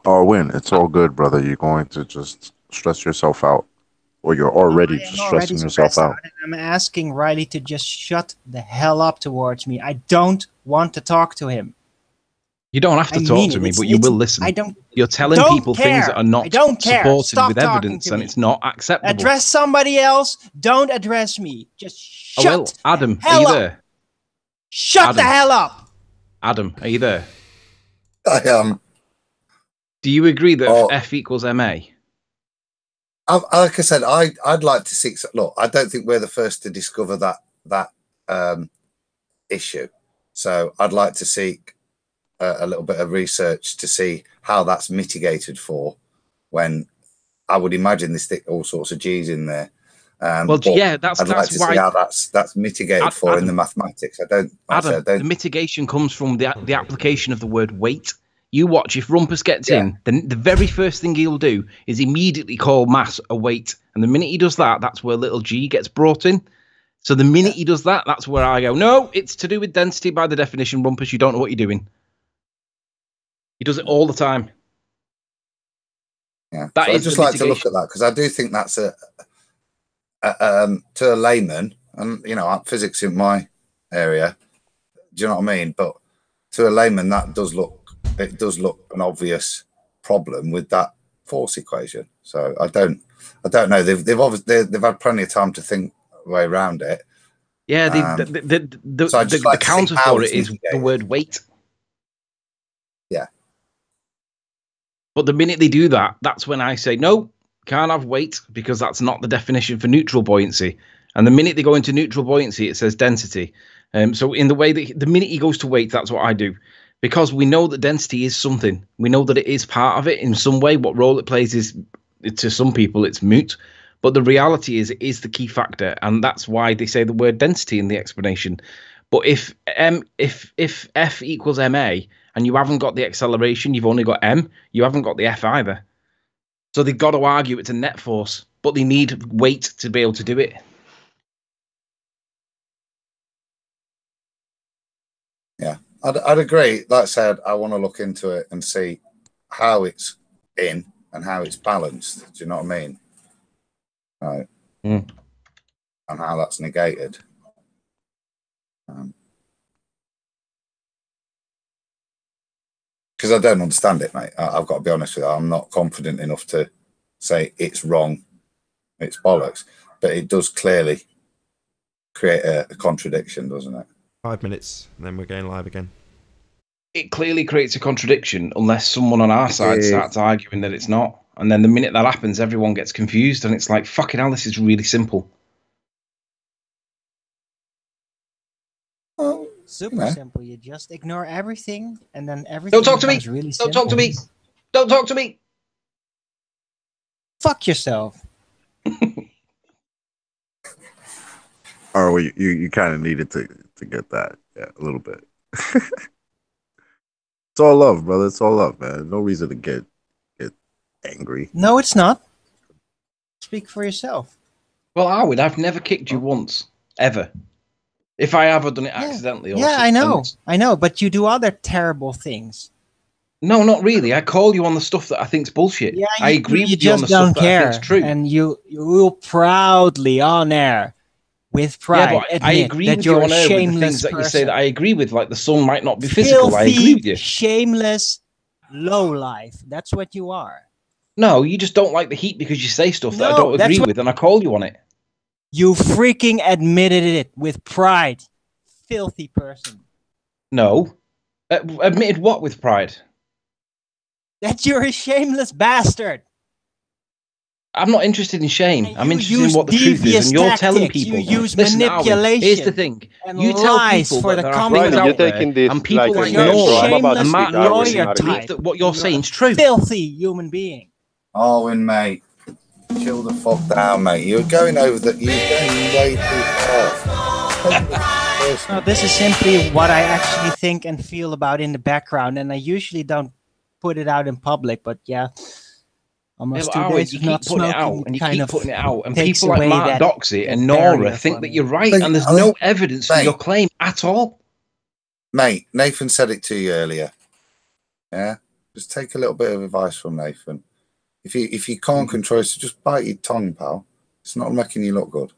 or win. It's all good, brother. You're going to just stress yourself out, or you're already I am just already stressing yourself stressed out. out, and I'm asking Riley to just shut the hell up towards me. I don't want to talk to him. You don't have to I talk mean to it. me, It's- but you it's- will listen. I don't. You're telling don't people things that care. are not I don't care. supported Stop with talking evidence, to and me. it's not acceptable. Address somebody else. Don't address me. Just Oh, shut. well, Adam, are hell you up. there? Shut the Adam. hell up. Adam, are you there? I am. Do you agree that Oh. F equals MA? Like I said, I'd like to seek. Look, I don't think we're the first to discover that issue. So I'd like to seek a little bit of research to see how that's mitigated for. When I would imagine they stick all sorts of G's in there. Well, yeah, that's I'd like to why. see how that's mitigated for in the mathematics. Adam, the mitigation comes from the application of the word weight. You watch, if Rumpus gets in, then the very first thing he'll do is immediately call mass a weight. And the minute he does that, that's where little g gets brought in. So the minute he does that, that's where I go, no, it's to do with density by the definition, Rumpus. You don't know what you're doing. He does it all the time. Yeah, so I'd just like to look at that, because I do think that's to a layman, and physics in my area. Do you know what I mean? But to a layman, that does look an obvious problem with that force equation. So I don't know. They've had plenty of time to think way around it. Yeah, the counter for it is the word weight. Yeah. But the minute they do that, that's when I say, no, can't have weight, because that's not the definition for neutral buoyancy. And the minute they go into neutral buoyancy, it says density. So in the way that the minute he goes to weight, that's what I do. Because we know that density is something. We know that it is part of it in some way. What role it plays is, to some people, it's moot. But the reality is, it is the key factor. And that's why they say the word density in the explanation. But if F equals ma, and you haven't got the acceleration, you've only got m, you haven't got the F either. So they've got to argue it's a net force, but they need weight to be able to do it. Yeah, I'd agree. Like I said, I want to look into it and see how it's in and how it's balanced. Do you know what I mean? Right. And how that's negated. Because I don't understand it, mate. I've got to be honest with you. I'm not confident enough to say it's wrong, it's bollocks. But it does clearly create a contradiction, doesn't it? 5 minutes, and then we're going live again. It clearly creates a contradiction unless someone on our side starts arguing that it's not. And then the minute that happens, everyone gets confused, and it's like, fucking hell, this is really simple. Super simple. You just ignore everything, and then everything. Don't talk to me. Really Don't talk to me. Don't talk to me. Fuck yourself. Or you kind of needed to get that, a little bit. It's all love, brother. It's all love, man. No reason to get angry. No, it's not. Speak for yourself. Well, I've never kicked you once, ever. If I have done it accidentally. Yeah, I know, but you do other terrible things. No, not really. I call you on the stuff that I think's bullshit. Yeah, I agree with you on the don't stuff care, that I think's true. and you will proudly on air, with pride, yeah, but I agree with you on air with the things that you say that I agree with, like the sun might not be physical. I agree with you. Shameless lowlife. That's what you are. No, you just don't like the heat because you say stuff that I don't agree with, and I call you on it. You freaking admitted it with pride. Filthy person. No. Admitted what with pride? That you're a shameless bastard. I'm not interested in shame. I'm interested in what the truth is, and you're telling people. You use manipulation. Here's the thing: you tell people for that the coming you're taking this and people like shameless lawyer type that what you're saying is true. Filthy human being. Owen, mate, chill the fuck down, mate. You're going over that. You're going way too far. No, this is simply what I actually think and feel about in the background, and I usually don't put it out in public. But yeah, almost 2 days you keep putting it out, and you keep putting it out, and people away like Mark Doxy and Nora think that you're right, and there's no evidence for your claim at all. Mate, Nathan said it to you earlier. Yeah, Just take a little bit of advice from Nathan. If you can't control it, so just bite your tongue, pal. It's not making you look good.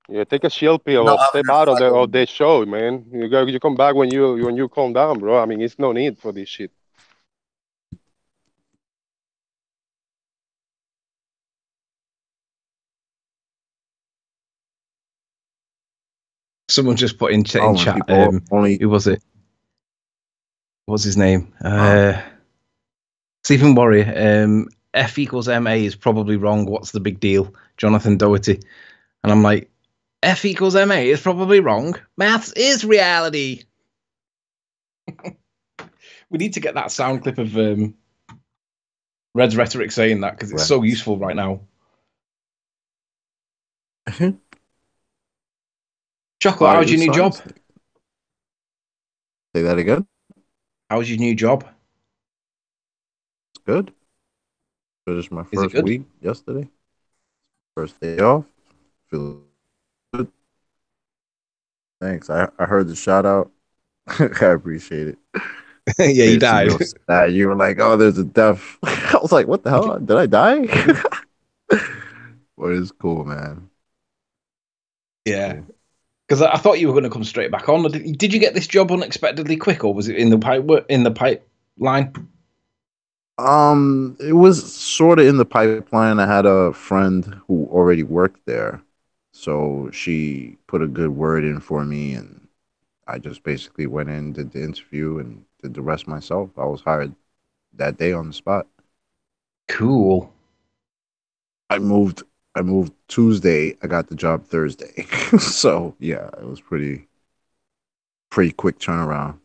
Yeah, take a shield pill or step out of the show, man. You come back when you calm down, bro. I mean, it's no need for this shit. Someone just put in chat. Only Who was it? What's his name? Stephen Warrior. F equals MA is probably wrong. What's the big deal? Jonathan Doherty. And I'm like, F equals MA is probably wrong. Maths is reality. We need to get that sound clip of Red's rhetoric saying that because it's so useful right now. Chocolate, how's your new job? Say that again. How's your new job? It's good. Finished my first week yesterday. First day off. Feel good. Thanks. I heard the shout out. I appreciate it. Yeah, you died. You were like, oh, there's a death. I was like, what the hell? Did I die? But it's cool, man. Yeah. Because I thought you were going to come straight back on. Did you get this job unexpectedly quick, or was it in the pipeline? It was sort of in the pipeline. I had a friend who already worked there, so she put a good word in for me, and I just basically went in, did the interview, and did the rest myself. I was hired that day on the spot. Cool. I moved Tuesday. I got the job Thursday. So yeah, it was pretty quick turnaround.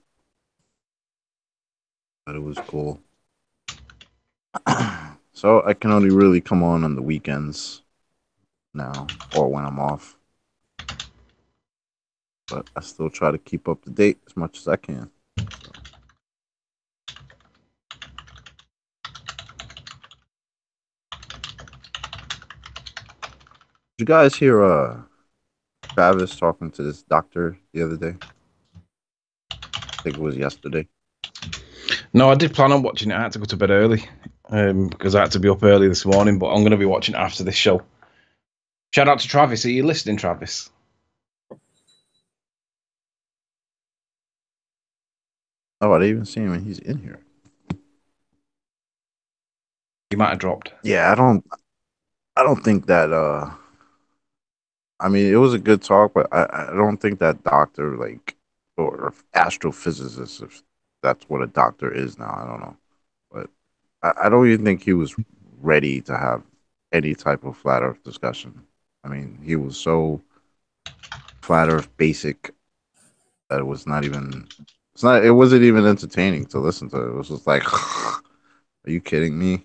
But it was cool. So I can only really come on the weekends now, or when I'm off. But I still try to keep up to date as much as I can. Did you guys hear Travis talking to this doctor the other day? I think it was yesterday. No, I did plan on watching it. I had to go to bed early because I had to be up early this morning, but I'm going to be watching it after this show. Shout out to Travis. Are you listening, Travis? Oh, I didn't even see him and he's in here. He might have dropped. Yeah, I don't think that I mean, it was a good talk, but I don't think that doctor, like, or astrophysicist, if that's what a doctor is now, I don't know. But I don't even think he was ready to have any type of flat earth discussion. I mean, he was so flat earth basic that it wasn't even entertaining to listen to. It was just like, are you kidding me?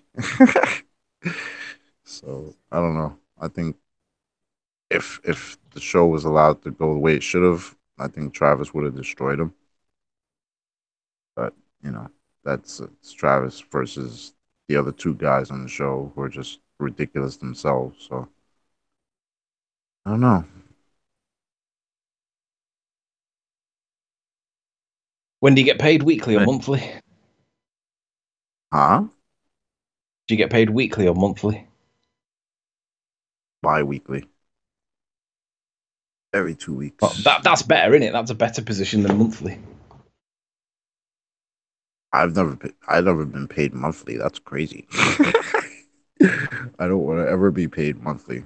So I don't know. I think if the show was allowed to go the way it should have, I think Travis would have destroyed him. But you know, it's Travis versus the other two guys on the show who are just ridiculous themselves. So I don't know. When do you get paid, weekly or monthly? Huh? Do you get paid weekly or monthly? Bi-weekly. Every 2 weeks. Well, that's better, isn't it? That's a better position than monthly. I've never been paid monthly. That's crazy. I don't want to ever be paid monthly.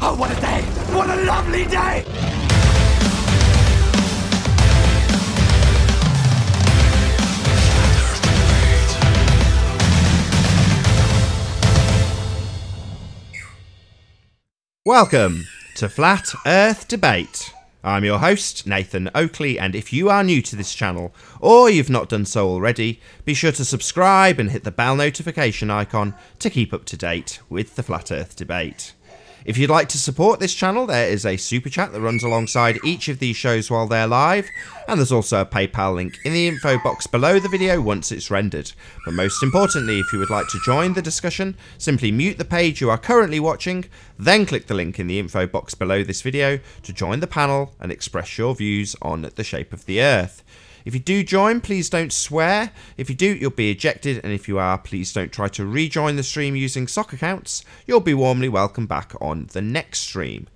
Oh, what a day! What a lovely day! Welcome to Flat Earth Debate. I'm your host, Nathan Oakley, and if you are new to this channel, or you've not done so already, be sure to subscribe and hit the bell notification icon to keep up to date with the Flat Earth Debate. If you'd like to support this channel, there is a super chat that runs alongside each of these shows while they're live, and there's also a PayPal link in the info box below the video once it's rendered. But most importantly, if you would like to join the discussion, simply mute the page you are currently watching, then click the link in the info box below this video to join the panel and express your views on the shape of the Earth. If you do join, please don't swear. If you do, you'll be ejected, and if you are, please don't try to rejoin the stream using sock accounts. You'll be warmly welcomed back on the next stream.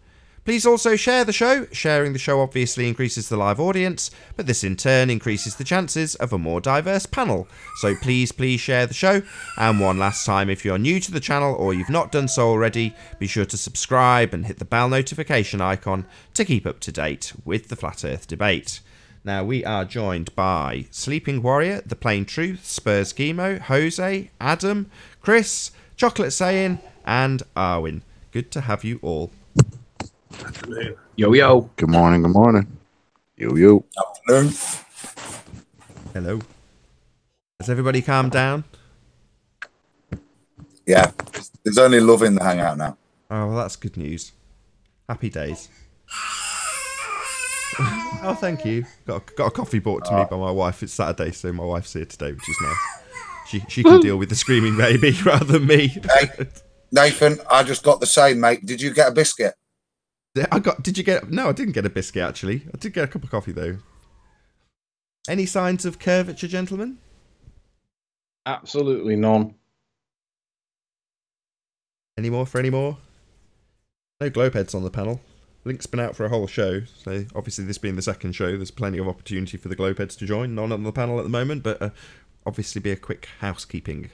Please also share the show. Sharing the show obviously increases the live audience, but this in turn increases the chances of a more diverse panel. So please share the show. And one last time, if you're new to the channel or you've not done so already, be sure to subscribe and hit the bell notification icon to keep up to date with the Flat Earth debate. Now, we are joined by Sleeping Warrior, The Plain Truth, Spurs Chemo, Jose, Adam, Chris, Chocolate Sayin, and Arwin. Good to have you all. Afternoon. Yo, yo. Good morning, good morning. Yo, yo. Afternoon. Hello. Has everybody calmed down? Yeah, there's only love in the hangout now. Oh, well, that's good news. Happy days. Oh, thank you. Got a coffee brought to me by my wife. It's Saturday, so my wife's here today, which is nice. She can deal with the screaming baby rather than me. Hey, Nathan, I just got the same, mate. Did you get a biscuit? Did you get? No, I didn't get a biscuit actually. I did get a cup of coffee though. Any signs of curvature, gentlemen? Absolutely none. Any more for any more? No globeheads on the panel. Link's been out for a whole show, so obviously this being the second show, there's plenty of opportunity for the globeheads to join. None on the panel at the moment, but obviously be a quick housekeeping.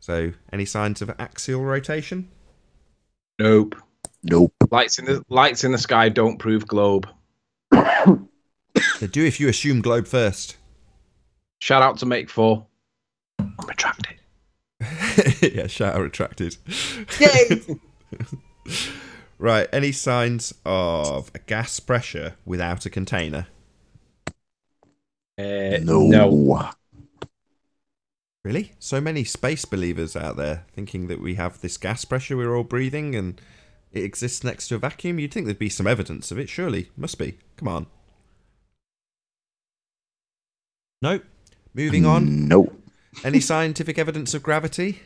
So, any signs of axial rotation? Nope. Nope. Lights in the sky don't prove globe. They do if you assume globe first. Shout out to Make 4. I'm retracted. Yeah, shout out retracted. Yay! Right, any signs of a gas pressure without a container? No. Really? So many space believers out there thinking that we have this gas pressure we're all breathing and it exists next to a vacuum? You'd think thered be some evidence of it, surely. Must be. Come on. Nope. Moving on. Nope. Any scientific evidence of gravity?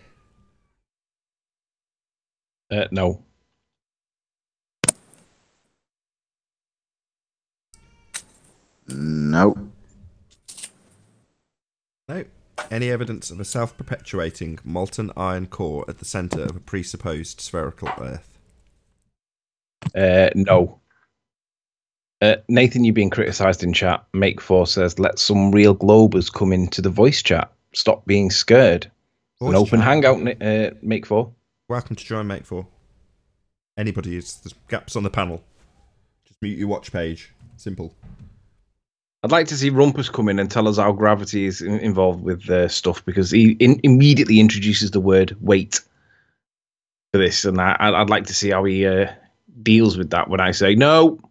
No. Nope. Nope. Any evidence of a self-perpetuating molten iron core at the centre of a presupposed spherical Earth? No. Nathan, you're being criticised in chat. Make 4 says, let some real globers come into the voice chat. Stop being scared. An open hangout, Make 4. Welcome to join Make 4. Anybody, there's gaps on the panel. Just mute your watch page. Simple. I'd like to see Rumpus come in and tell us how gravity is involved with stuff, because he immediately introduces the word weight to this, and I'd like to see how he deals with that when I say no.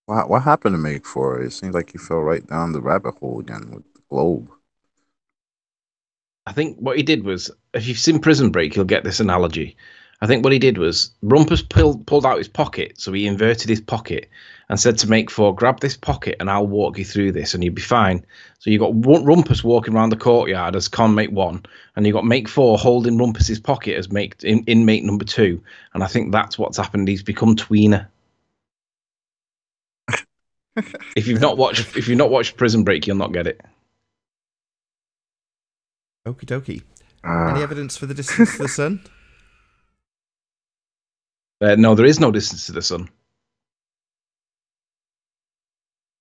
What happened to Make 4? It seems like you fell right down the rabbit hole again with the globe. I think what he did was, if you've seen Prison Break, you'll get this analogy. I think what he did was, Rumpus pulled out his pocket, so he inverted his pocket and said to Make 4, grab this pocket and I'll walk you through this and you'll be fine. So you got Rumpus walking around the courtyard as Conmate 1, and you got Make 4 holding Rumpus's pocket as inmate number 2. And I think that's what's happened. He's become tweener. If you've not watched Prison Break, you'll not get it. Okie dokie. Any evidence for the distance to the sun? No, there is no distance to the sun.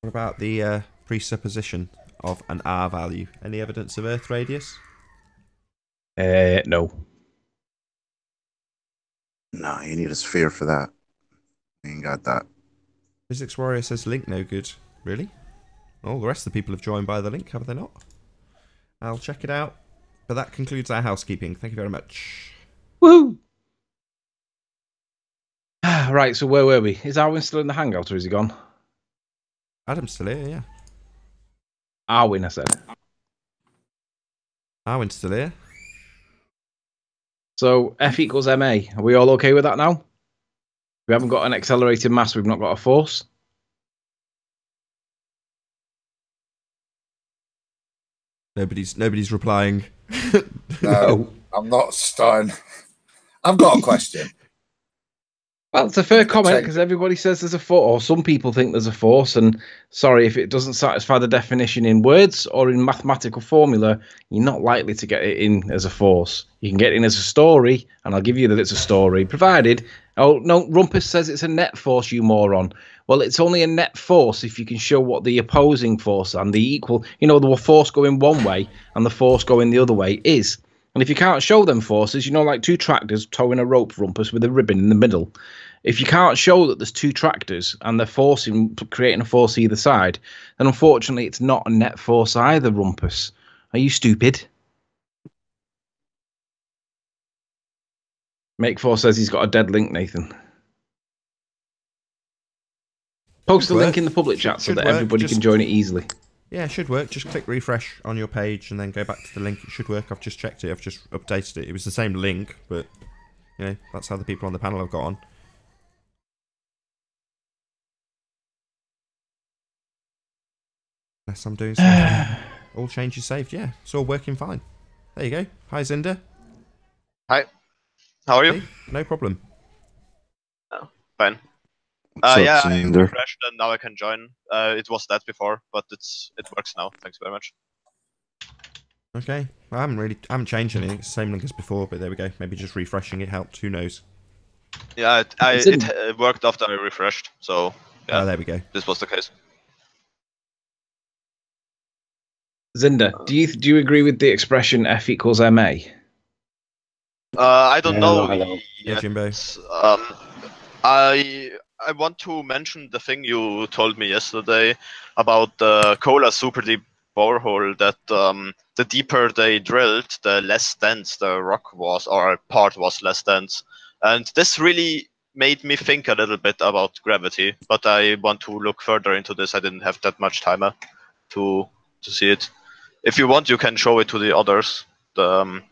What about the presupposition of an R value? Any evidence of Earth radius? No. No, you need a sphere for that. You ain't got that. Physics Warrior says link no good. Really? Oh, the rest of the people have joined by the link, have they not? I'll check it out. But that concludes our housekeeping. Thank you very much. Woohoo! Right, so where were we? Is Arwin still in the hangout or is he gone? Adam's still here, yeah. Arwin, I said. Arwin's still here. So F equals ma. Are we all okay with that now? We haven't got an accelerated mass. We've not got a force. Nobody's replying. No, I'm not starting. I've got a question. Well, it's a fair comment because everybody says there's a force, or some people think there's a force. And sorry, if it doesn't satisfy the definition in words or in mathematical formula, you're not likely to get it in as a force. You can get it in as a story, and I'll give you that it's a story, provided. Oh no, Rumpus says it's a net force, you moron. Well, it's only a net force if you can show what the opposing force and the equal, the force going one way and the force going the other way is. And if you can't show them forces, like two tractors towing a rope, Rumpus, with a ribbon in the middle. If you can't show that there's two tractors and they're creating a force either side, then unfortunately it's not a net force either, Rumpus. Are you stupid? Make4 says he's got a dead link, Nathan. Post the link in the public chat so that everybody can join it easily. Yeah, it should work. Just click refresh on your page and then go back to the link. It should work. I've just checked it. I've just updated it. It was the same link, but that's how the people on the panel have got on. Unless I'm doing something. All changes saved. Yeah, it's all working fine. There you go. Hi, Zinda. Hi. How are you? Hey, no problem. Oh, fine. Yeah, I refreshed and now I can join. It was that before, but it works now. Thanks very much. Okay. Well, I haven't changed anything. It's the same link as before, but there we go. Maybe just refreshing it helped. Who knows? Yeah, it worked after I refreshed. So yeah, there we go. This was the case. Zinda, do you agree with the expression F equals ma? I don't know. Hello. Yeah, Jimbo. I want to mention the thing you told me yesterday about the Cola super deep borehole, that the deeper they drilled, the less dense the rock was, or part was less dense. And this really made me think a little bit about gravity, but I want to look further into this. I didn't have that much time to see it. If you want, you can show it to the others, the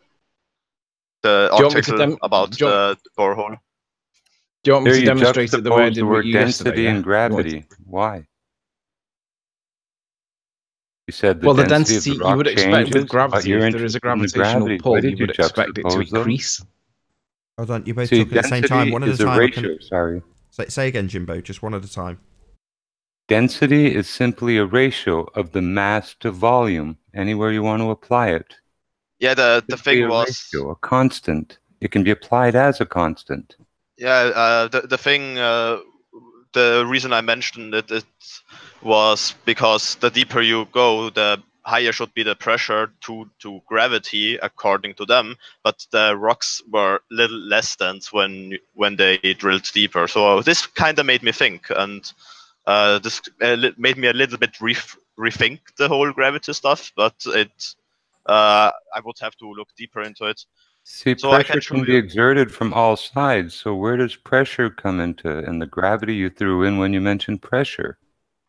article about the borehole. Do you want me to demonstrate it the way I did with you density yesterday? and gravity. Why? You said the density you would expect with gravity. If there is a gravitational pull, you would expect it to increase. Hold on, you both talk at the same time. One at a time. Ratio, sorry. Say again, Jimbo. Just one at a time. Density is simply a ratio of the mass to volume. Anywhere you want to apply it. Yeah, the thing was ratio, a constant. It can be applied as a constant. Yeah, the reason I mentioned it was because the deeper you go, the higher should be the pressure to gravity, according to them. But the rocks were a little less dense when they drilled deeper. So this kind of made me think, and this made me a little bit rethink the whole gravity stuff. But I would have to look deeper into it. See, so pressure can be exerted from all sides. So where does pressure come into, and the gravity you threw in when you mentioned pressure?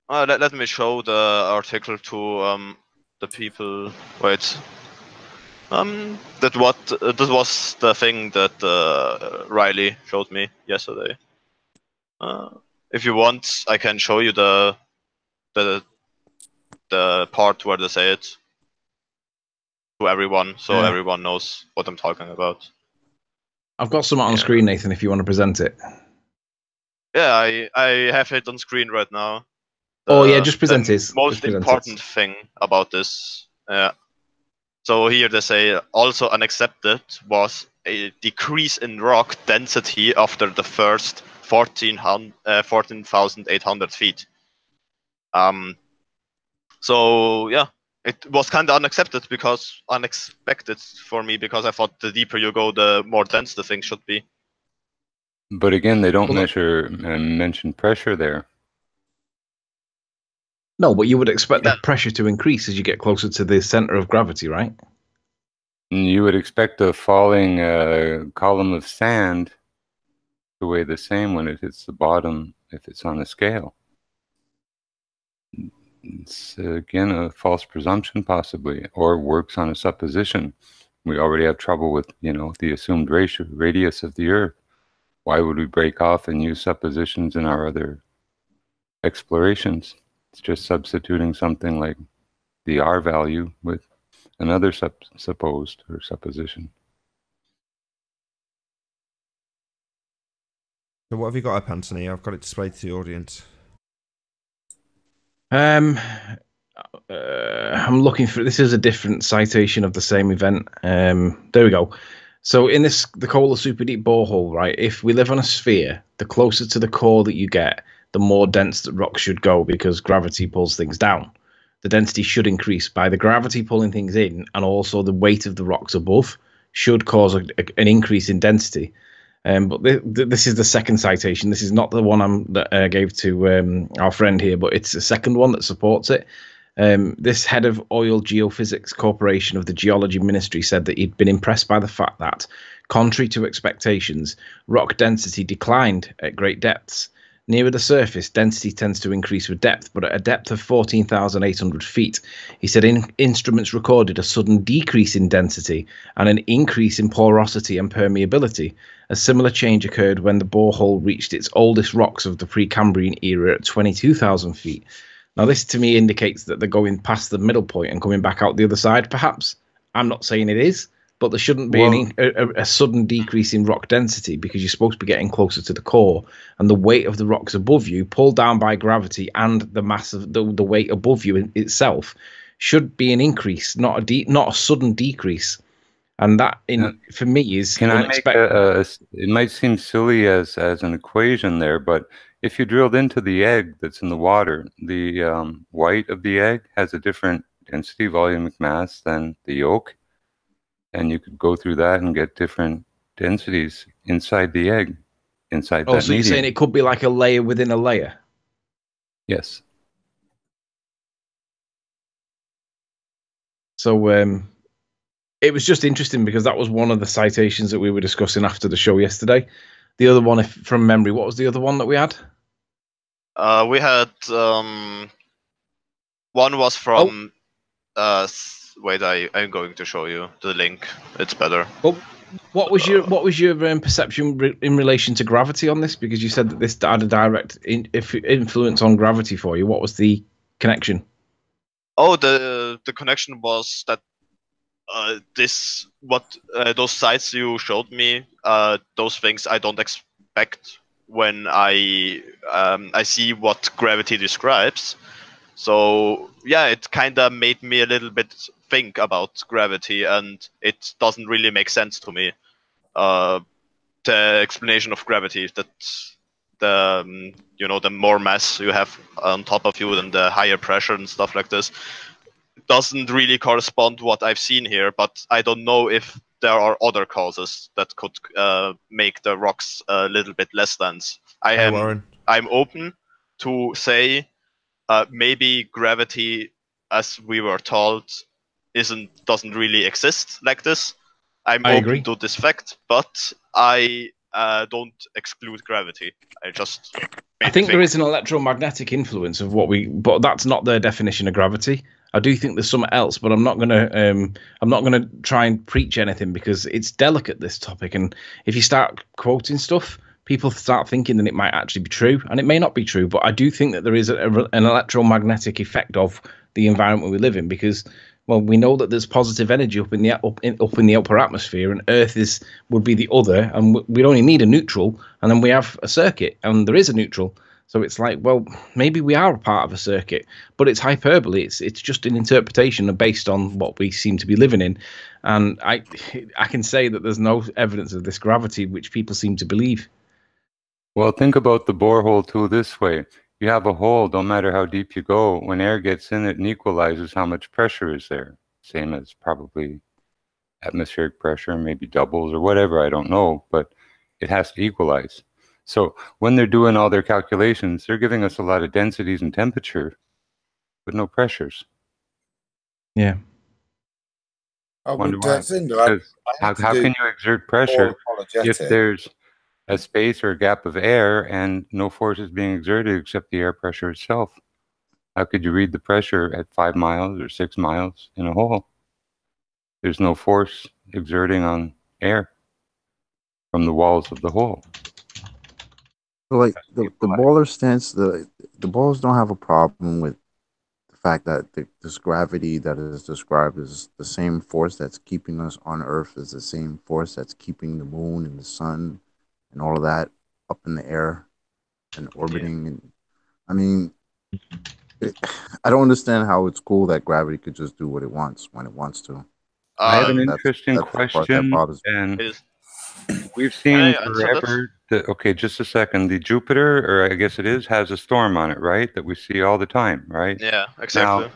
Let me show the article to the people. Wait. That was the thing that Riley showed me yesterday. If you want, I can show you the part where they say it to everyone, so everyone knows what I'm talking about. I've got some on screen, Nathan, if you want to present it. Yeah, I have it on screen right now. Just present it. Most important thing about this. So here they say also unaccepted was a decrease in rock density after the first 14,800 feet. So yeah. It was kind of unexpected for me, because I thought the deeper you go, the more dense the thing should be. But again, they don't mention pressure there. No, but you would expect the pressure to increase as you get closer to the center of gravity, right? You would expect a falling column of sand to weigh the same when it hits the bottom if it's on a scale. It's again a false presumption, possibly, or works on a supposition. We already have trouble with, the assumed radius of the Earth. Why would we break off and use suppositions in our other explorations? It's just substituting something like the R value with another supposed or supposition. So what have you got up, Anthony? I've got it displayed to the audience. I'm looking for, this is a different citation of the same event. There we go. So in the Kola super deep borehole, right, if we live on a sphere, the closer to the core that you get, the more dense the rock should go, because gravity pulls things down. The density should increase by the gravity pulling things in, and also the weight of the rocks above should cause an increase in density. But this is the second citation. This is not the one that I gave to our friend here, but it's the second one that supports it. This head of Oil Geophysics Corporation of the Geology Ministry said that he'd been impressed by the fact that, contrary to expectations, rock density declined at great depths. Nearer the surface, density tends to increase with depth, but at a depth of 14,800 feet, he said instruments recorded a sudden decrease in density and an increase in porosity and permeability. A similar change occurred when the borehole reached its oldest rocks of the Precambrian era at 22,000 feet. Now, this to me indicates that they're going past the middle point and coming back out the other side, perhaps. I'm not saying it is, but there shouldn't be a sudden decrease in rock density, because you're supposed to be getting closer to the core, and the weight of the rocks above you, pulled down by gravity and the mass of the weight above you itself, should be an increase, not a sudden decrease. And that, for me, is unexpected. It might seem silly as an equation there, but if you drilled into the egg that's in the water, the white of the egg has a different density volumic mass than the yolk. And you could go through that and get different densities inside the egg, inside that medium. So you're saying it could be like a layer within a layer? Yes. So it was just interesting, because that was one of the citations that we were discussing after the show yesterday. The other one, from memory, what was the other one that we had? We had one was from wait, I'm going to show you the link. It's better. Well, what was your perception in relation to gravity on this? Because you said that this had a direct influence on gravity for you. What was the connection? Oh, the connection was that those sites you showed me, those things I don't expect when I see what gravity describes. So yeah, it kind of made me a little bit think about gravity, and it doesn't really make sense to me. The explanation of gravity, that the more mass you have on top of you, and the higher pressure and stuff like this, doesn't really correspond to what I've seen here. But I don't know if there are other causes that could make the rocks a little bit less dense. I'm open to say maybe gravity, as we were told, doesn't really exist like this. I agree to this fact, but I don't exclude gravity. I think there is an electromagnetic influence of but that's not the definition of gravity. I do think there's something else, but I'm not gonna try and preach anything, because it's delicate, this topic, and if you start quoting stuff, people start thinking that it might actually be true, and it may not be true. But I do think that there is an electromagnetic effect of the environment we live in, because, well, we know that there's positive energy up in the upper atmosphere, and Earth would be the other, and we'd only need a neutral, and then we have a circuit, and there is a neutral. So it's like, well, maybe we are a part of a circuit, but it's hyperbole. It's just an interpretation based on what we seem to be living in, and I can say that there's no evidence of this gravity, which people seem to believe. Well, think about the borehole too this way. You have a hole, don't matter how deep you go, when air gets in it and equalizes how much pressure is there. Same as probably atmospheric pressure, maybe doubles or whatever, I don't know, but it has to equalize. So when they're doing all their calculations, they're giving us a lot of densities and temperature, but no pressures. Yeah. How can you exert pressure if there's a space or a gap of air and no force is being exerted except the air pressure itself? How could you read the pressure at 5 miles or 6 miles in a hole? There's no force exerting on air from the walls of the hole. So like the baller stance, the ballers don't have a problem with the fact that this gravity that is described as the same force that's keeping us on Earth is the same force that's keeping the moon and the sun and all of that up in the air and orbiting. And I mean, I don't understand how it's cool that gravity could just do what it wants when it wants to. I have an interesting question, and we've seen forever that, okay, just a second, the Jupiter, or I guess it is, has a storm on it, right? That we see all the time, right? Yeah, exactly. Now,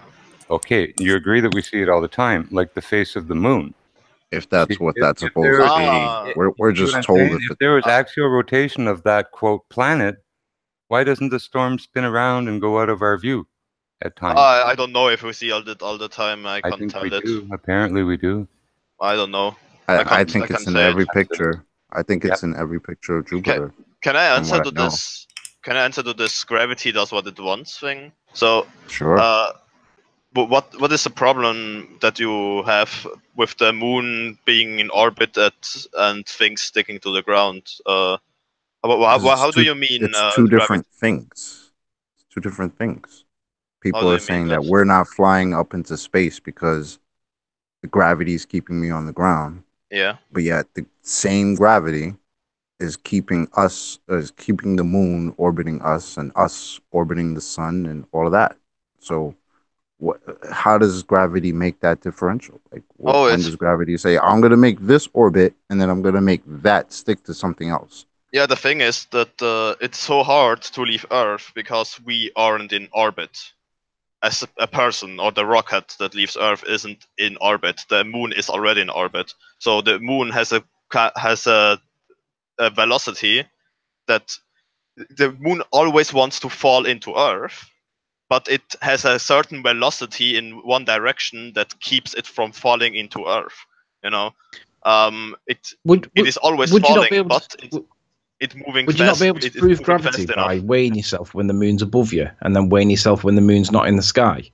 okay, you agree that we see it all the time, like the face of the moon. If that's what that's supposed to be. We're just told if there was axial rotation of that, quote, planet, why doesn't the storm spin around and go out of our view at times? I don't know if we see all the time. I can't tell it. Do. Apparently we do. I don't know. I think it's in every picture. I think it's in every picture of Jupiter. Can I answer to this? Can I answer to this gravity does what it wants thing? So sure. But what is the problem that you have with the moon being in orbit and things sticking to the ground? How do you mean? It's two different things. It's two different things. People are saying that we're not flying up into space because the gravity is keeping me on the ground. Yeah. But yet the same gravity is keeping the moon orbiting us and us orbiting the sun and all of that. So how does gravity make that differential? Like, when does gravity say, I'm going to make this orbit and then I'm going to make that stick to something else? Yeah, the thing is that it's so hard to leave Earth because we aren't in orbit. As a person or the rocket that leaves Earth isn't in orbit, the moon is already in orbit. So the moon has a velocity that the moon always wants to fall into Earth, but it has a certain velocity in one direction that keeps it from falling into Earth. You know, it is always falling, but it's moving. Would you not be able to prove gravity by weighing yourself when the moon's above you, and then weighing yourself when the moon's not in the sky?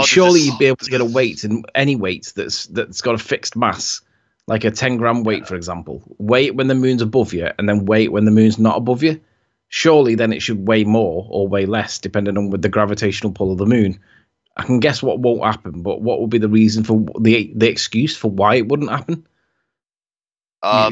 Surely you'd be able to get a weight, and any weight that's got a fixed mass, like a 10-gram weight, for example. Weigh it when the moon's above you, and then weigh it when the moon's not above you. Surely then it should weigh more or weigh less, depending on with the gravitational pull of the moon. I can guess what won't happen, but what would be the reason for the excuse for why it wouldn't happen?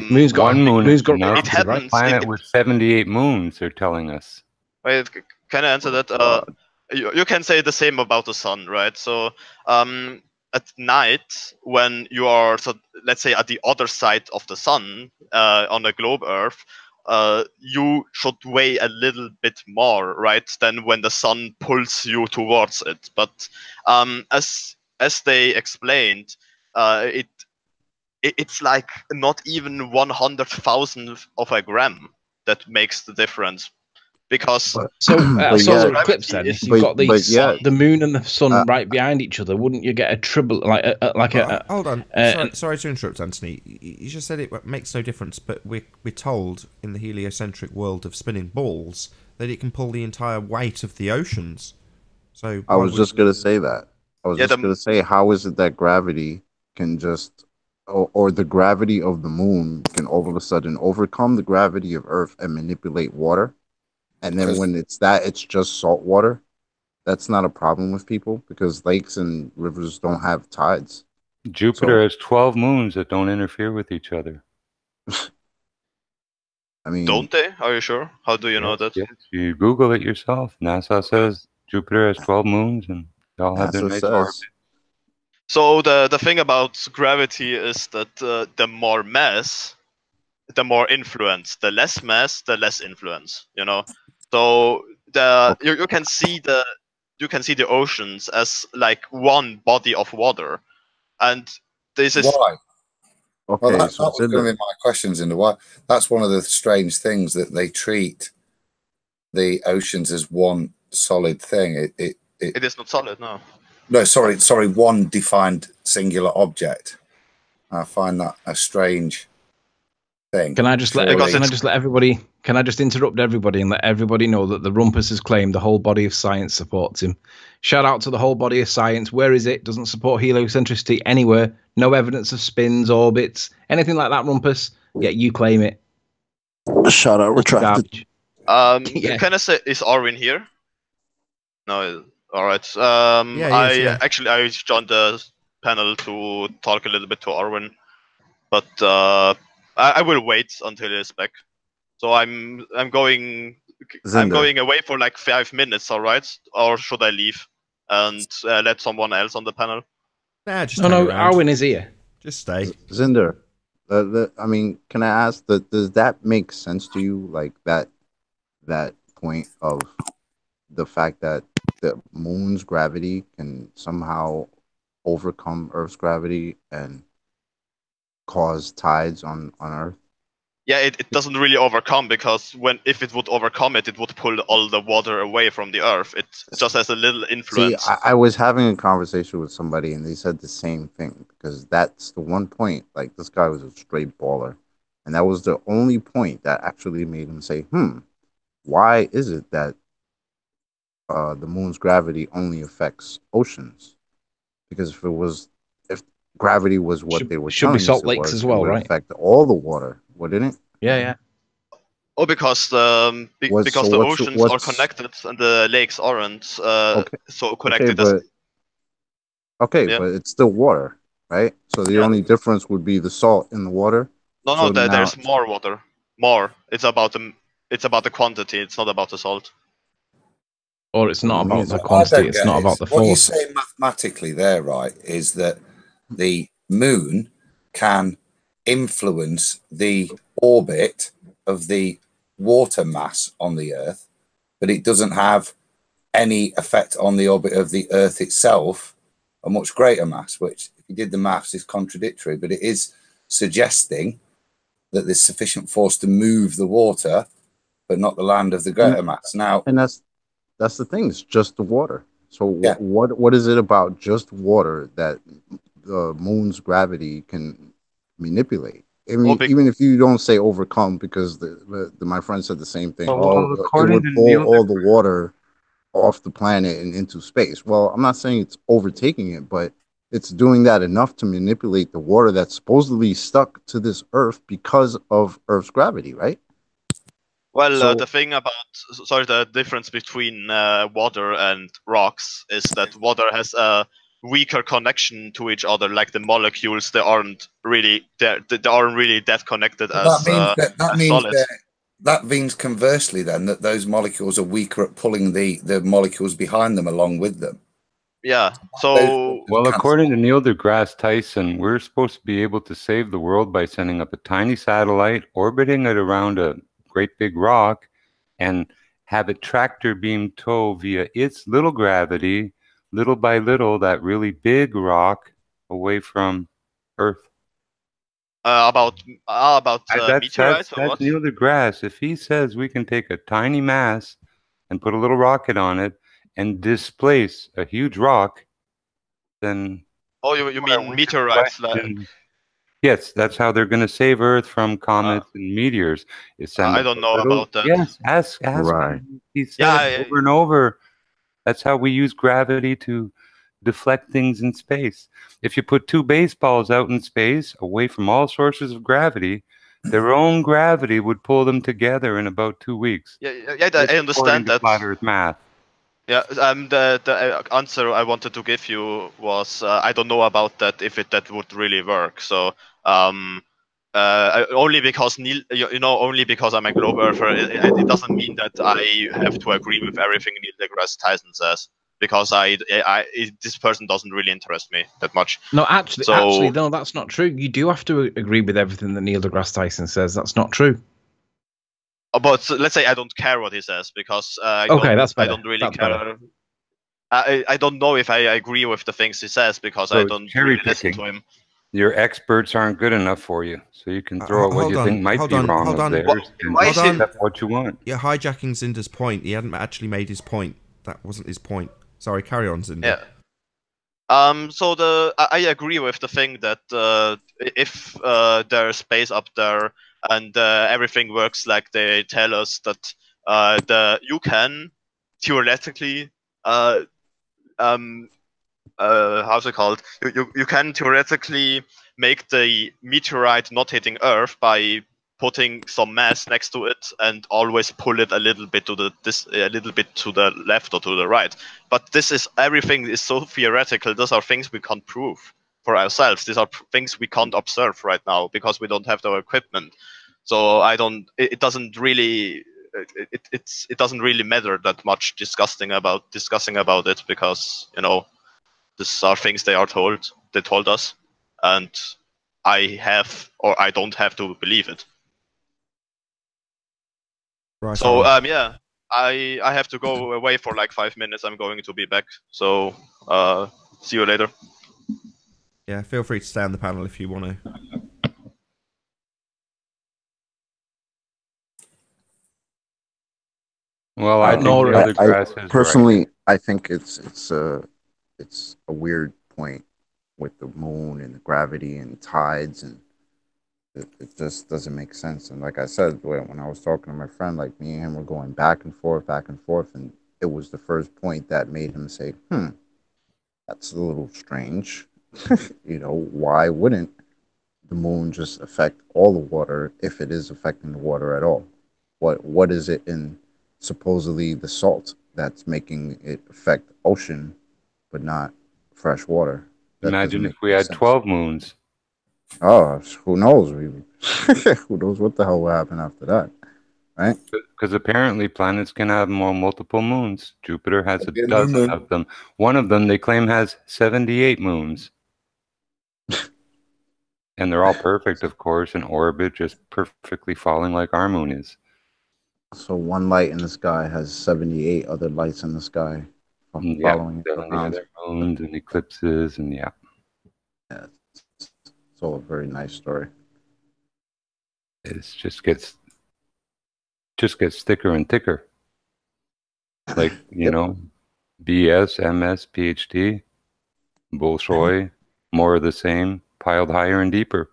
Moon's got one moon. Moon's got it happens. Right? Planet with 78 moons. They're telling us. Wait, can I answer that? You can say the same about the sun, right? So at night, when you are, let's say, at the other side of the sun on the globe Earth, you should weigh a little bit more, right, than when the sun pulls you towards it. But as they explained, it's like not even 100,000th of a gram that makes the difference. Because solar eclipse, then if you've got the moon and the sun right behind each other, wouldn't you get a trouble hold on, sorry to interrupt, Anthony. You just said it makes no difference, but we're told in the heliocentric world of spinning balls that it can pull the entire weight of the oceans. So I was just gonna say that. I was just gonna say, how is it that gravity can just, or the gravity of the moon can all of a sudden overcome the gravity of Earth and manipulate water? And then when it's just salt water. That's not a problem with people because lakes and rivers don't have tides. Jupiter has 12 moons that don't interfere with each other. I mean, don't they? Are you sure? How do you know that? Yes, you Google it yourself. NASA says Jupiter has 12 moons and they all have their nice orbit. So the thing about gravity is that the more mass, the more influence. The less mass, the less influence. You know. So you can see the oceans as like one body of water, and this is why. Okay, well, that was going to be my questions into why. That's one of the strange things that they treat the oceans as one solid thing. It is not solid, no. No, sorry, one defined singular object. I find that a strange thing. Can I just let everybody Can I just interrupt everybody and let everybody know that the Rumpus has claimed the whole body of science supports him? Shout out to the whole body of science. Where is it? Doesn't support heliocentricity anywhere. No evidence of spins, orbits, anything like that, Rumpus. Yet you claim it. Shout out retracted. Yeah. Can I say, is Arwin here? No. All right. Yeah. Actually I joined the panel to talk a little bit to Arwin, but I will wait until he's back. So I'm going away for like 5 minutes. All right, or should I leave and let someone else on the panel? Nah, just no. Arwin is here. Just stay. Zinder, I mean, can I ask that? Does that make sense to you? Like that point of the fact that the moon's gravity can somehow overcome Earth's gravity and cause tides on Earth? Yeah, it doesn't really overcome, because if it would overcome it, it would pull all the water away from the Earth. It just has a little influence. See, I was having a conversation with somebody and they said the same thing, because that's the one point. Like, this guy was a straight baller, and that was the only point that actually made him say, why is it that the moon's gravity only affects oceans? Because if gravity was what they were should be telling salt us it lakes was, as well, it would right? affect all the water, wouldn't it? Yeah. Oh, because the oceans are connected and the lakes aren't so connected. But it's still water, right? So the only difference would be the salt in the water. No, there's more water. More. It's about the quantity. It's not about the salt. Or it's not about the quantity. It's not about the force. What you say mathematically there, right, is that the moon can influence the orbit of the water mass on the Earth, but it doesn't have any effect on the orbit of the Earth itself, a much greater mass, which, if you did the maths, is contradictory, but it is suggesting that there's sufficient force to move the water, but not the land of the greater mass. Now, and that's the thing. It's just the water. So what is it about just water that the moon's gravity can manipulate? I mean, even if you don't say overcome, because my friend said the same thing. It would pull all the water off the planet and into space. Well, I'm not saying it's overtaking it, but it's doing that enough to manipulate the water that's supposedly stuck to this Earth because of Earth's gravity, right? Well, the difference between water and rocks is that water has a weaker connection to each other. Like the molecules, they aren't really that connected as solid. That means conversely then that those molecules are weaker at pulling the molecules behind them along with them. Yeah. So, well, according to Neil deGrasse Tyson, we're supposed to be able to save the world by sending up a tiny satellite, orbiting it around a great big rock, and have it tractor beam tow via its little gravity, little by little, that really big rock away from Earth. About meteorites or what? That's Neil deGrasse. If he says we can take a tiny mass and put a little rocket on it and displace a huge rock, then... Oh, you mean meteorites? Yes, that's how they're going to save Earth from comets and meteors. I don't know about that. Yes, ask right. He said it over and over. That's how we use gravity to deflect things in space. If you put two baseballs out in space, away from all sources of gravity, their own gravity would pull them together in about 2 weeks. Yeah, I understand that. Flat Earth math. Yeah, the answer I wanted to give you was I don't know about that, if that would really work. So only because only because I'm a globe earther, it doesn't mean that I have to agree with everything Neil deGrasse Tyson says, because this person doesn't really interest me that much. No, actually, no, that's not true. You do have to agree with everything that Neil deGrasse Tyson says. That's not true. But let's say I don't care what he says, because I don't really care. I don't know if I agree with the things he says, because I don't really listen to him. Your experts aren't good enough for you, so you can throw out what you think might be wrong of theirs and accept what you want. You're hijacking Zinder's point. He hadn't actually made his point. That wasn't his point. Sorry, carry on, Zinder. Yeah. So I agree with the thing that if there's space up there, and everything works like they tell us that you can theoretically how's it called? You can theoretically make the meteorite not hitting Earth by putting some mass next to it and always pull it a little bit to the left or to the right. But everything is so theoretical. Those are things we can't prove for ourselves. These are things we can't observe right now because we don't have the equipment. So it doesn't really it doesn't really matter that much discussing about it, because these are things they told us, and I don't have to believe it. Right. So yeah, I have to go away for like 5 minutes. I'm going to be back. So see you later. Yeah, feel free to stay on the panel if you want to. Well, I think the other grass is personally, right. I think it's a weird point with the moon and the gravity and tides, and it just doesn't make sense. And like I said, when I was talking to my friend, like me and him were going back and forth, and it was the first point that made him say, that's a little strange. Why wouldn't the moon just affect all the water if it is affecting the water at all? What is it in supposedly the salt that's making it affect ocean but not fresh water? Imagine if we had 12 moons. Oh, who knows? Who knows what the hell will happen after that, right? Because apparently planets can have multiple moons. Jupiter has a dozen of them. One of them they claim has 78 moons. And they're all perfect, of course, in orbit, just perfectly falling like our moon is. So one light in the sky has 78 other lights in the sky following it around. Other moons and eclipses, and yeah. It's all a very nice story. It just gets thicker and thicker. Like, BS, MS, PhD, Bolshoi, more of the same, piled higher and deeper.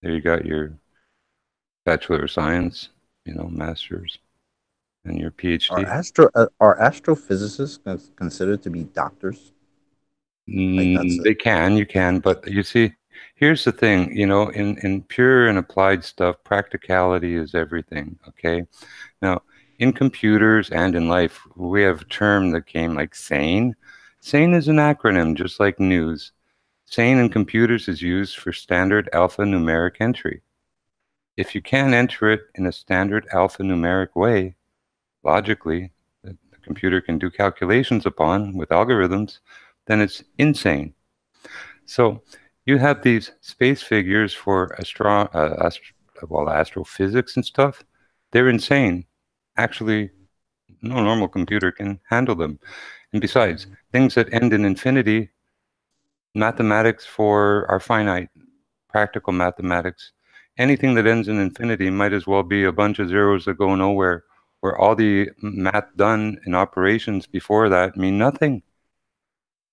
There you got your Bachelor of Science, Masters, and your PhD. Are astrophysicists considered to be doctors? You can, but you see, here's the thing, in pure and applied stuff, practicality is everything, okay? Now, in computers and in life, we have a term that came like SANE. SANE is an acronym, just like news. SANE in computers is used for standard alphanumeric entry. If you can't enter it in a standard alphanumeric way, logically, that the computer can do calculations upon with algorithms, then it's insane. So you have these space figures for astrophysics and stuff. They're insane. Actually, no normal computer can handle them. And besides, things that end in infinity, mathematics are finite, practical mathematics. Anything that ends in infinity might as well be a bunch of zeros that go nowhere, where all the math done in operations before that mean nothing.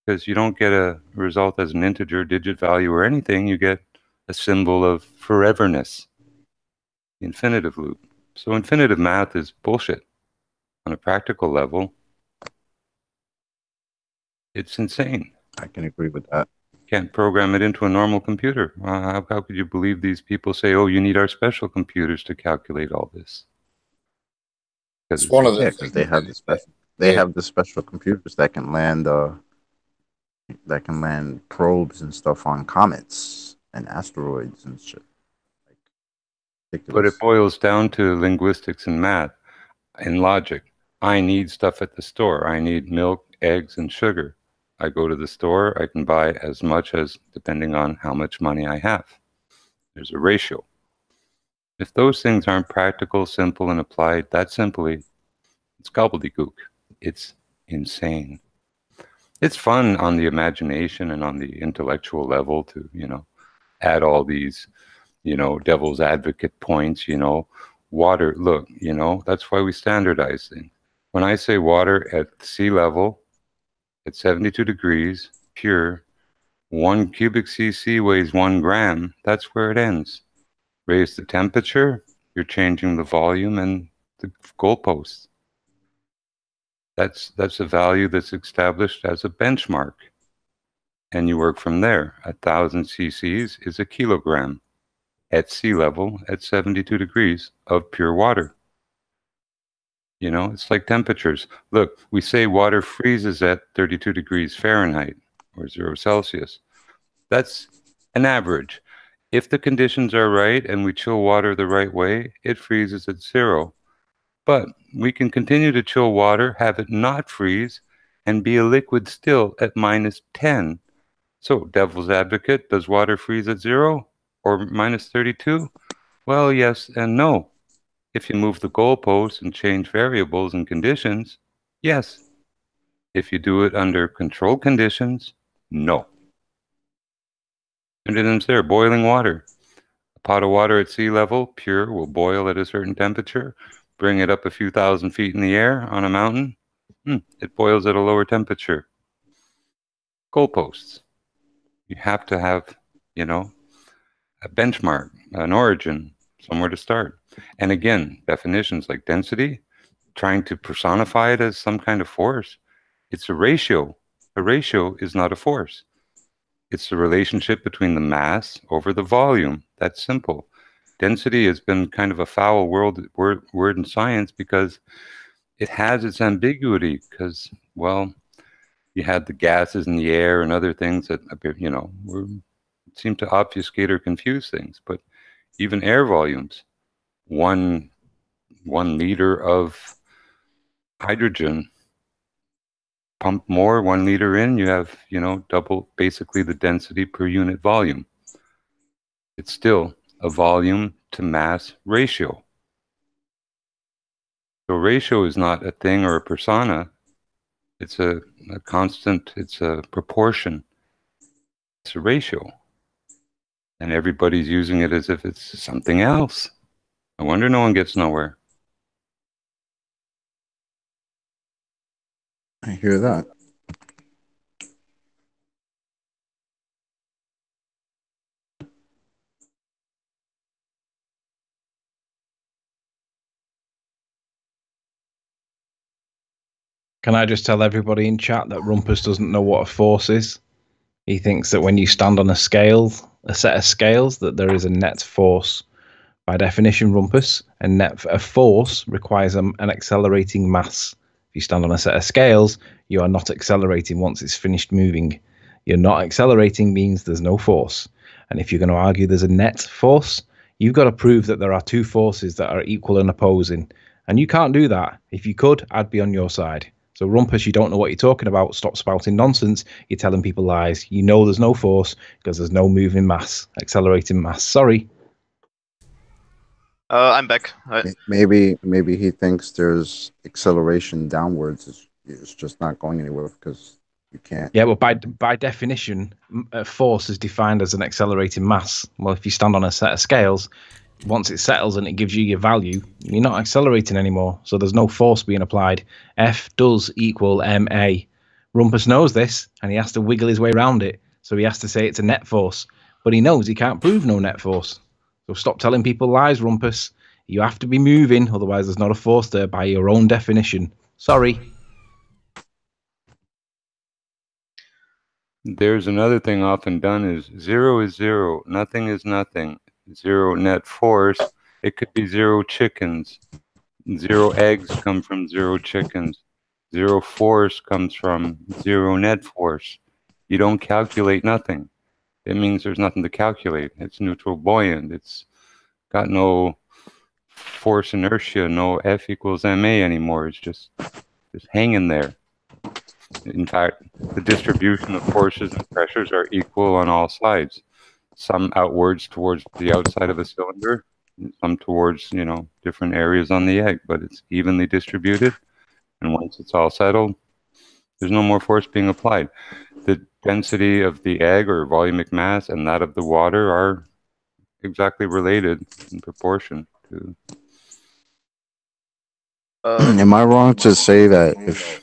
Because you don't get a result as an integer, digit value, or anything. You get a symbol of foreverness, the infinitive loop. So infinitive math is bullshit. On a practical level, it's insane. I can agree with that. Can't program it into a normal computer. How could you believe these people say, oh, you need our special computers to calculate all this? Because one of the things they have the special computers that can land probes and stuff on comets and asteroids and shit. But it boils down to linguistics and math and logic. I need stuff at the store. I need milk, eggs, and sugar. I go to the store, I can buy as much as depending on how much money I have. There's a ratio. If those things aren't practical, simple, and applied that simply, it's gobbledygook. It's insane. It's fun on the imagination and on the intellectual level to, add all these, devil's advocate points, water, look, that's why we standardize things. When I say water at sea level, at 72 degrees, pure, 1 cubic cc weighs 1 gram, that's where it ends. raise the temperature, you're changing the volume and the goalposts. That's a value that's established as a benchmark. And you work from there. 1,000 cc's is a kilogram at sea level at 72 degrees of pure water. You know, it's like temperatures. Look, we say water freezes at 32 degrees Fahrenheit or 0 Celsius. That's an average. If the conditions are right and we chill water the right way, it freezes at 0. But we can continue to chill water, have it not freeze, and be a liquid still at -10. So, devil's advocate, does water freeze at 0 or -32? Well, yes and no. If you move the goalposts and change variables and conditions, yes. If you do it under controlled conditions, no. Evidence there, boiling water. A pot of water at sea level, pure, will boil at a certain temperature. Bring it up a few thousand feet in the air on a mountain, it boils at a lower temperature. Goalposts. You have to have, you know, a benchmark, an origin, somewhere to start. And again, definitions like density, trying to personify it as some kind of force. It's a ratio. A ratio is not a force. It's the relationship between the mass over the volume. That's simple. Density has been kind of a foul word in science because it has its ambiguity because, well, you had the gases in the air and other things that, you know, seem to obfuscate or confuse things. But even air volumes, one liter of hydrogen, pump more, 1 liter in, you have, you know, double basically the density per unit volume. It's still a volume to mass ratio. So ratio is not a thing or a persona. It's a constant, it's a proportion. It's a ratio. And everybody's using it as if it's something else. I wonder no one gets nowhere. I hear that. Can I just tell everybody in chat that Rumpus doesn't know what a force is? He thinks that when you stand on a scale, a set of scales, that there is a net force. By definition, Rumpus, a force requires an accelerating mass. If you stand on a set of scales, you are not accelerating once it's finished moving. You're not accelerating means there's no force. And if you're going to argue there's a net force, you've got to prove that there are two forces that are equal and opposing. And you can't do that. If you could, I'd be on your side. So Rumpus, you don't know what you're talking about. Stop spouting nonsense. You're telling people lies. You know there's no force because there's no moving mass, accelerating mass. Sorry. I'm back. Maybe he thinks there's acceleration downwards. It's just not going anywhere because you can't. Yeah, well, by definition, a force is defined as an accelerating mass. Well, if you stand on a set of scales, once it settles and it gives you your value, you're not accelerating anymore. So there's no force being applied. F does equal ma. Rumpus knows this, and he has to wiggle his way around it. So he has to say it's a net force. But he knows he can't prove no net force. So stop telling people lies, Rumpus. You have to be moving, otherwise there's not a force there by your own definition. Sorry. There's another thing often done is 0 is 0, nothing is nothing. 0 net force, it could be 0 chickens. 0 eggs come from 0 chickens. 0 force comes from 0 net force. You don't calculate nothing. It means there's nothing to calculate. It's neutral buoyant. It's got no force inertia, no F equals ma anymore. It's just hanging there. In fact, the distribution of forces and pressures are equal on all sides. Some outwards towards the outside of a cylinder, some towards, you know, different areas on the egg, but it's evenly distributed. And once it's all settled, there's no more force being applied. The density of the egg or volumic mass and that of the water are exactly related in proportion to. Am I wrong to say that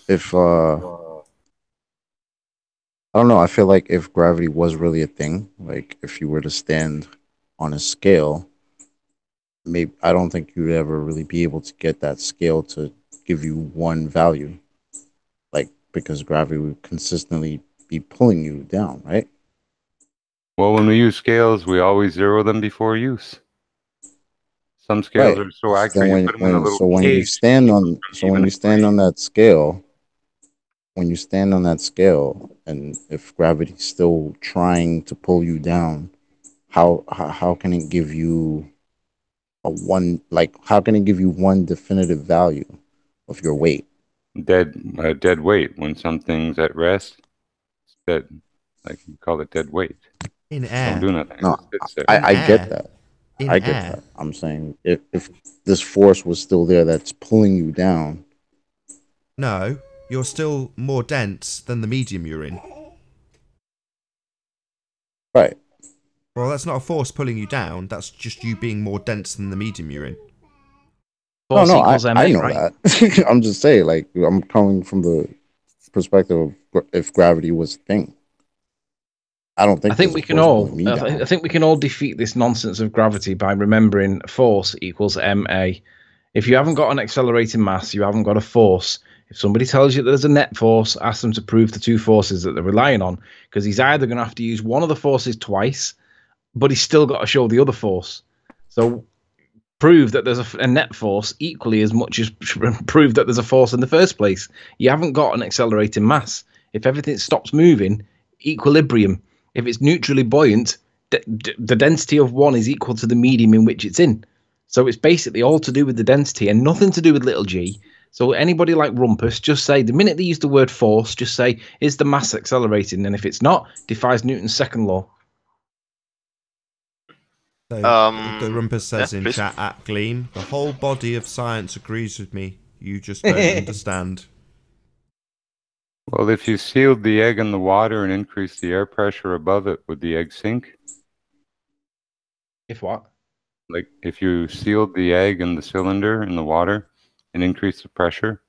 if I don't know, I feel like if gravity was really a thing, like if you were to stand on a scale maybe I don't think you'd ever really be able to get that scale to give you one value, like because gravity would consistently be pulling you down, right? Well, when we use scales, we always zero them before use. Some scales Right. are so So accurate, you put them in a little when you cage. stand on that scale, when you stand on that scale, and if gravity's still trying to pull you down, how can it give you a one, like how can it give you one definitive value of your weight? Dead weight. When something's at rest, it's dead. Like you call it dead weight. In air. Don't do nothing. No, It sits there. I get air. that. In I get air. that. I'm saying if this force was still there that's pulling you down. No, you're still more dense than the medium you're in. Right. Well, that's not a force pulling you down. That's just you being more dense than the medium you're in. Force No, equals I MA, know right? that. I'm just saying, like, I'm coming from the perspective of if gravity was a thing. I don't think. I think there's we a can force all. pulling me down. I think we can all defeat this nonsense of gravity by remembering force equals ma. If you haven't got an accelerating mass, you haven't got a force. If somebody tells you that there's a net force, ask them to prove the two forces that they're relying on, because he's either going to have to use one of the forces twice, but he's still got to show the other force. So prove that there's a net force equally as much as prove that there's a force in the first place. You haven't got an accelerating mass. If everything stops moving, equilibrium. If it's neutrally buoyant, the density of one is equal to the medium in which it's in. So it's basically all to do with the density and nothing to do with little g. So anybody like Rumpus, just say, the minute they use the word force, just say, is the mass accelerating? And if it's not, defies Newton's second law. So the Rumpus says in chat at Gleam, the whole body of science agrees with me. You just don't understand. Well, if you sealed the egg in the water and increased the air pressure above it, would the egg sink? If what? Like if you sealed the egg in the cylinder in the water and increased the pressure,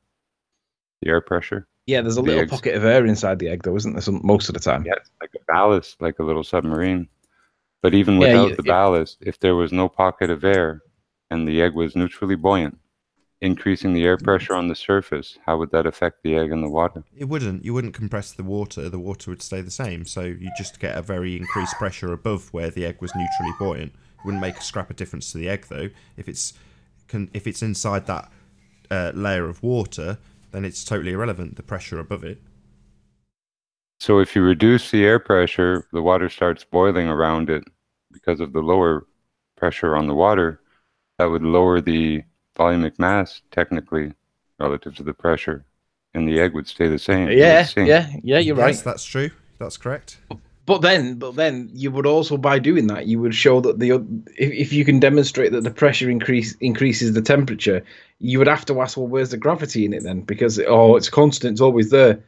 the air pressure. Yeah, there's a little pocket of air inside the egg, though, isn't there? Most of the time. Yeah, it's like a ballast, like a little submarine. But even without the ballast, if there was no pocket of air and the egg was neutrally buoyant, increasing the air pressure on the surface, how would that affect the egg in the water? It wouldn't. You wouldn't compress the water. The water would stay the same. So you just get a very increased pressure above where the egg was neutrally buoyant. It wouldn't make a scrap of difference to the egg, though. If it's inside that layer of water, then it's totally irrelevant, the pressure above it. So if you reduce the air pressure, the water starts boiling around it because of the lower pressure on the water. That would lower the volumic mass, technically, relative to the pressure, and the egg would stay the same. Yeah, you're right. Yes, that's true. That's correct. But then you would also, by doing that, you would show that if you can demonstrate that the pressure increases the temperature, you would have to ask, well, where's the gravity in it then? Because it's constant, it's always there.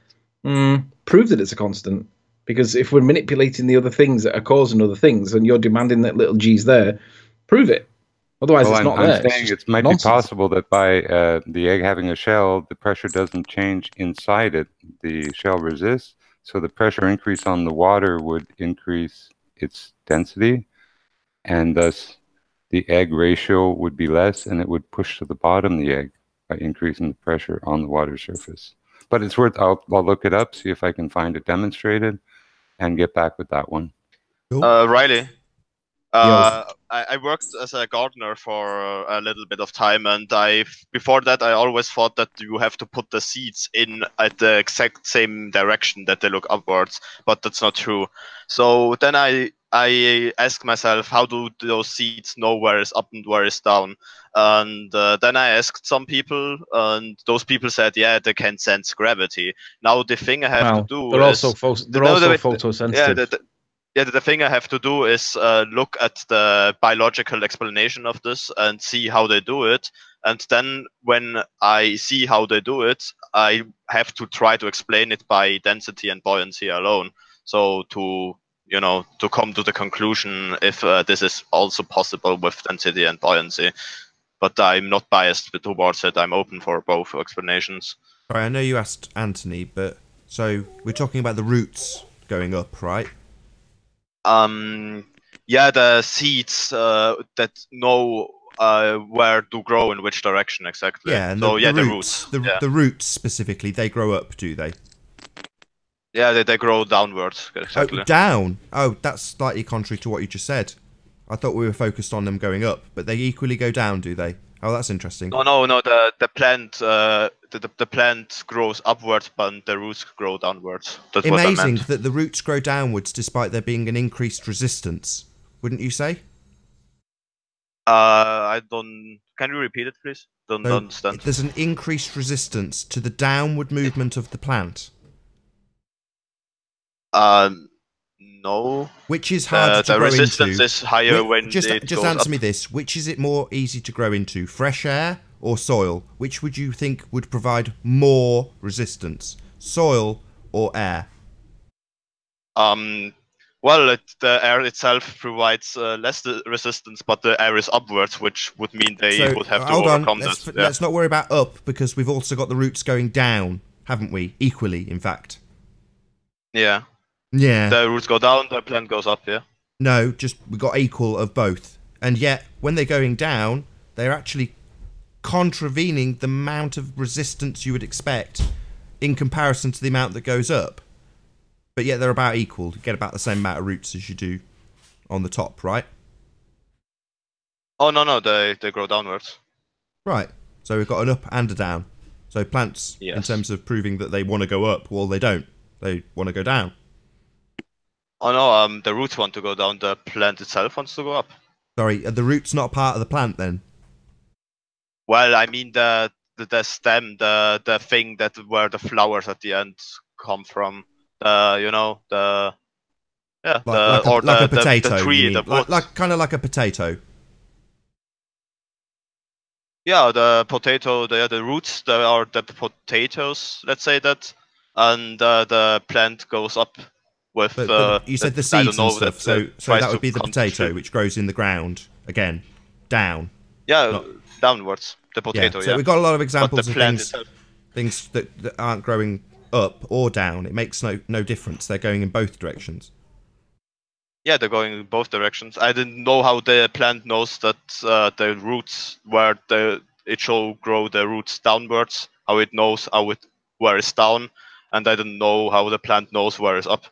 Prove that it's a constant. Because if we're manipulating the other things that are causing other things, and you're demanding that little g's there, prove it. Otherwise, it's not there. I'm saying it might be possible that by the egg having a shell, the pressure doesn't change inside it. The shell resists, so the pressure increase on the water would increase its density, and thus the egg ratio would be less, and it would push to the bottom the egg by increasing the pressure on the water surface. But it's worth, I'll look it up, see if I can find it demonstrated, and get back with that one. Cool. Riley, I worked as a gardener for a little bit of time, and before that I always thought that you have to put the seeds in at the exact same direction that they look upwards, but that's not true. So then I ask myself, how do those seeds know where is up and where is down? And then I asked some people, and those people said, yeah, they can sense gravity. Now the thing I have to do they're is... they're also photosensitive. The thing I have to do is look at the biological explanation of this and see how they do it. And then when I see how they do it, I have to try to explain it by density and buoyancy alone. So to come to the conclusion if this is also possible with density and buoyancy. But I'm not biased towards it. I'm open for both explanations. Sorry, I know you asked Anthony, but so we're talking about the roots going up, right? Yeah, the seeds that know where to grow in which direction exactly. Yeah, and so the roots. The roots specifically, they grow up, do they? Yeah, they grow downwards. Exactly. Oh, down. Oh, that's slightly contrary to what you just said. I thought we were focused on them going up, but they equally go down, do they? Oh, that's interesting. No. The plant, the plant grows upwards, but the roots grow downwards. That's Amazing what I meant. that the roots grow downwards despite there being an increased resistance. Wouldn't you say? I don't. Can you repeat it, please? Don't understand. There's an increased resistance to the downward movement of the plant. No. Which is harder to grow into? The resistance is higher when just it goes answer up. me this: which is it more easy to grow into, fresh air or soil? Which would you think would provide more resistance, soil or air? Well, the air itself provides less resistance, but the air is upwards, which would mean they would have to overcome that. Let's not worry about up, because we've also got the roots going down, haven't we? Equally, in fact. Yeah. Yeah. The roots go down, the plant goes up, yeah? No, just we got equal of both. And yet, when they're going down, they're actually contravening the amount of resistance you would expect in comparison to the amount that goes up. But yet they're about equal. You get about the same amount of roots as you do on the top, right? Oh, no, they grow downwards. Right. So we've got an up and a down. So plants, in terms of proving that they want to go up, well, they don't. They want to go down. Oh no, the roots want to go down, the plant itself wants to go up. Sorry, are the roots not part of the plant then? Well, I mean the stem, the thing that where the flowers at the end come from. You know, the like a potato, the tree, kind of like a potato. Yeah, the potato, the roots, they are the potatoes, let's say that, and the plant goes up with. But you said the seeds and stuff, so that would be the potato, which grows in the ground again, down. Yeah, downwards. The potato. Yeah. So yeah. we've got a lot of examples of things that aren't growing up or down. It makes no difference. They're going in both directions. Yeah, they're going in both directions. I didn't know how the plant knows that the roots where it should grow the roots downwards. How it knows where it's down, and I didn't know how the plant knows where it's up.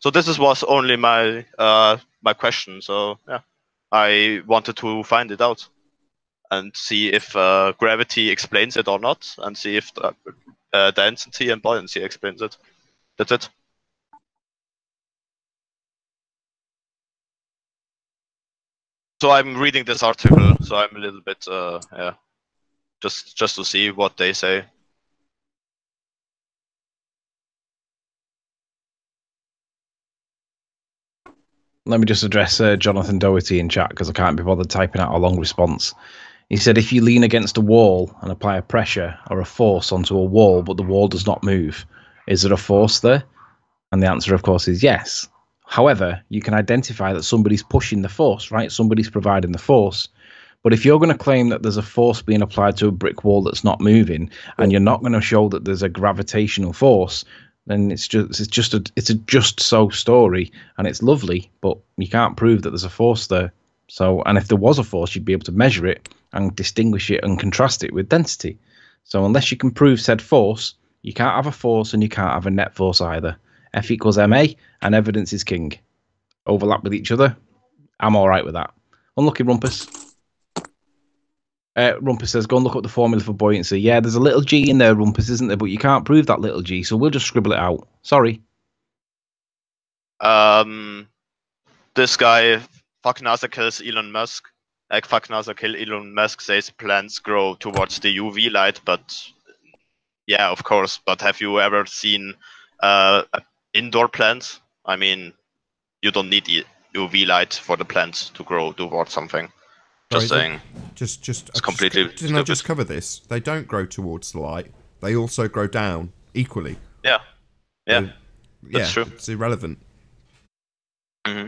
So this was only my my question. So yeah, I wanted to find it out and see if gravity explains it or not, and see if density and buoyancy explains it. That's it. So I'm reading this article, so I'm a little bit yeah, just to see what they say. Let me just address Jonathan Doherty in chat, because I can't be bothered typing out a long response. He said, if you lean against a wall and apply a pressure or a force onto a wall, but the wall does not move, is there a force there? And the answer, of course, is yes. However, you can identify that somebody's pushing the force, right? Somebody's providing the force. But if you're going to claim that there's a force being applied to a brick wall that's not moving, and you're not going to show that there's a gravitational force, then it's a just so story, and it's lovely, but you can't prove that there's a force there. So, and if there was a force, you'd be able to measure it and distinguish it and contrast it with density. So unless you can prove said force, you can't have a force and you can't have a net force either. F equals ma, and evidence is king. Overlap with each other. I'm all right with that. Unlucky Rumpus. Rumpus says, go and look up the formula for buoyancy. Yeah, there's a little g in there, Rumpus, isn't there? But you can't prove that little g, so we'll just scribble it out. Sorry. This guy, fuck NASA kills Elon Musk. Like, fuck NASA kill Elon Musk says plants grow towards the UV light, but yeah, of course. But have you ever seen indoor plants? I mean, you don't need UV light for the plants to grow towards something. Just saying. It's completely. Didn't I just cover this? They don't grow towards the light. They also grow down equally. Yeah. Yeah. So, that's true. It's irrelevant. Mm-hmm.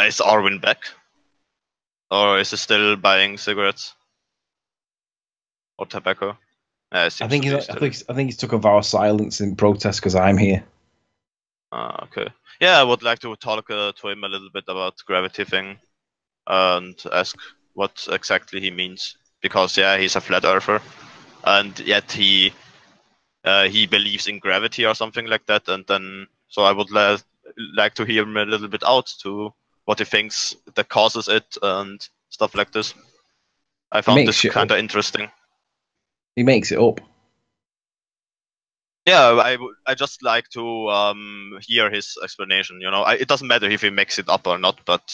Is Arwin back? Or is he still buying cigarettes? Or tobacco? I think he's took a vow of silence in protest because I'm here. Okay. Yeah, I would like to talk to him a little bit about gravity thing and ask what exactly he means. Because yeah, he's a flat earther, and yet he believes in gravity or something like that. And then so I would like to hear him a little bit out to what he thinks that causes it and stuff like this. I found this kind of interesting. He makes it up. Yeah, I just like to hear his explanation. You know, it doesn't matter if he makes it up or not, but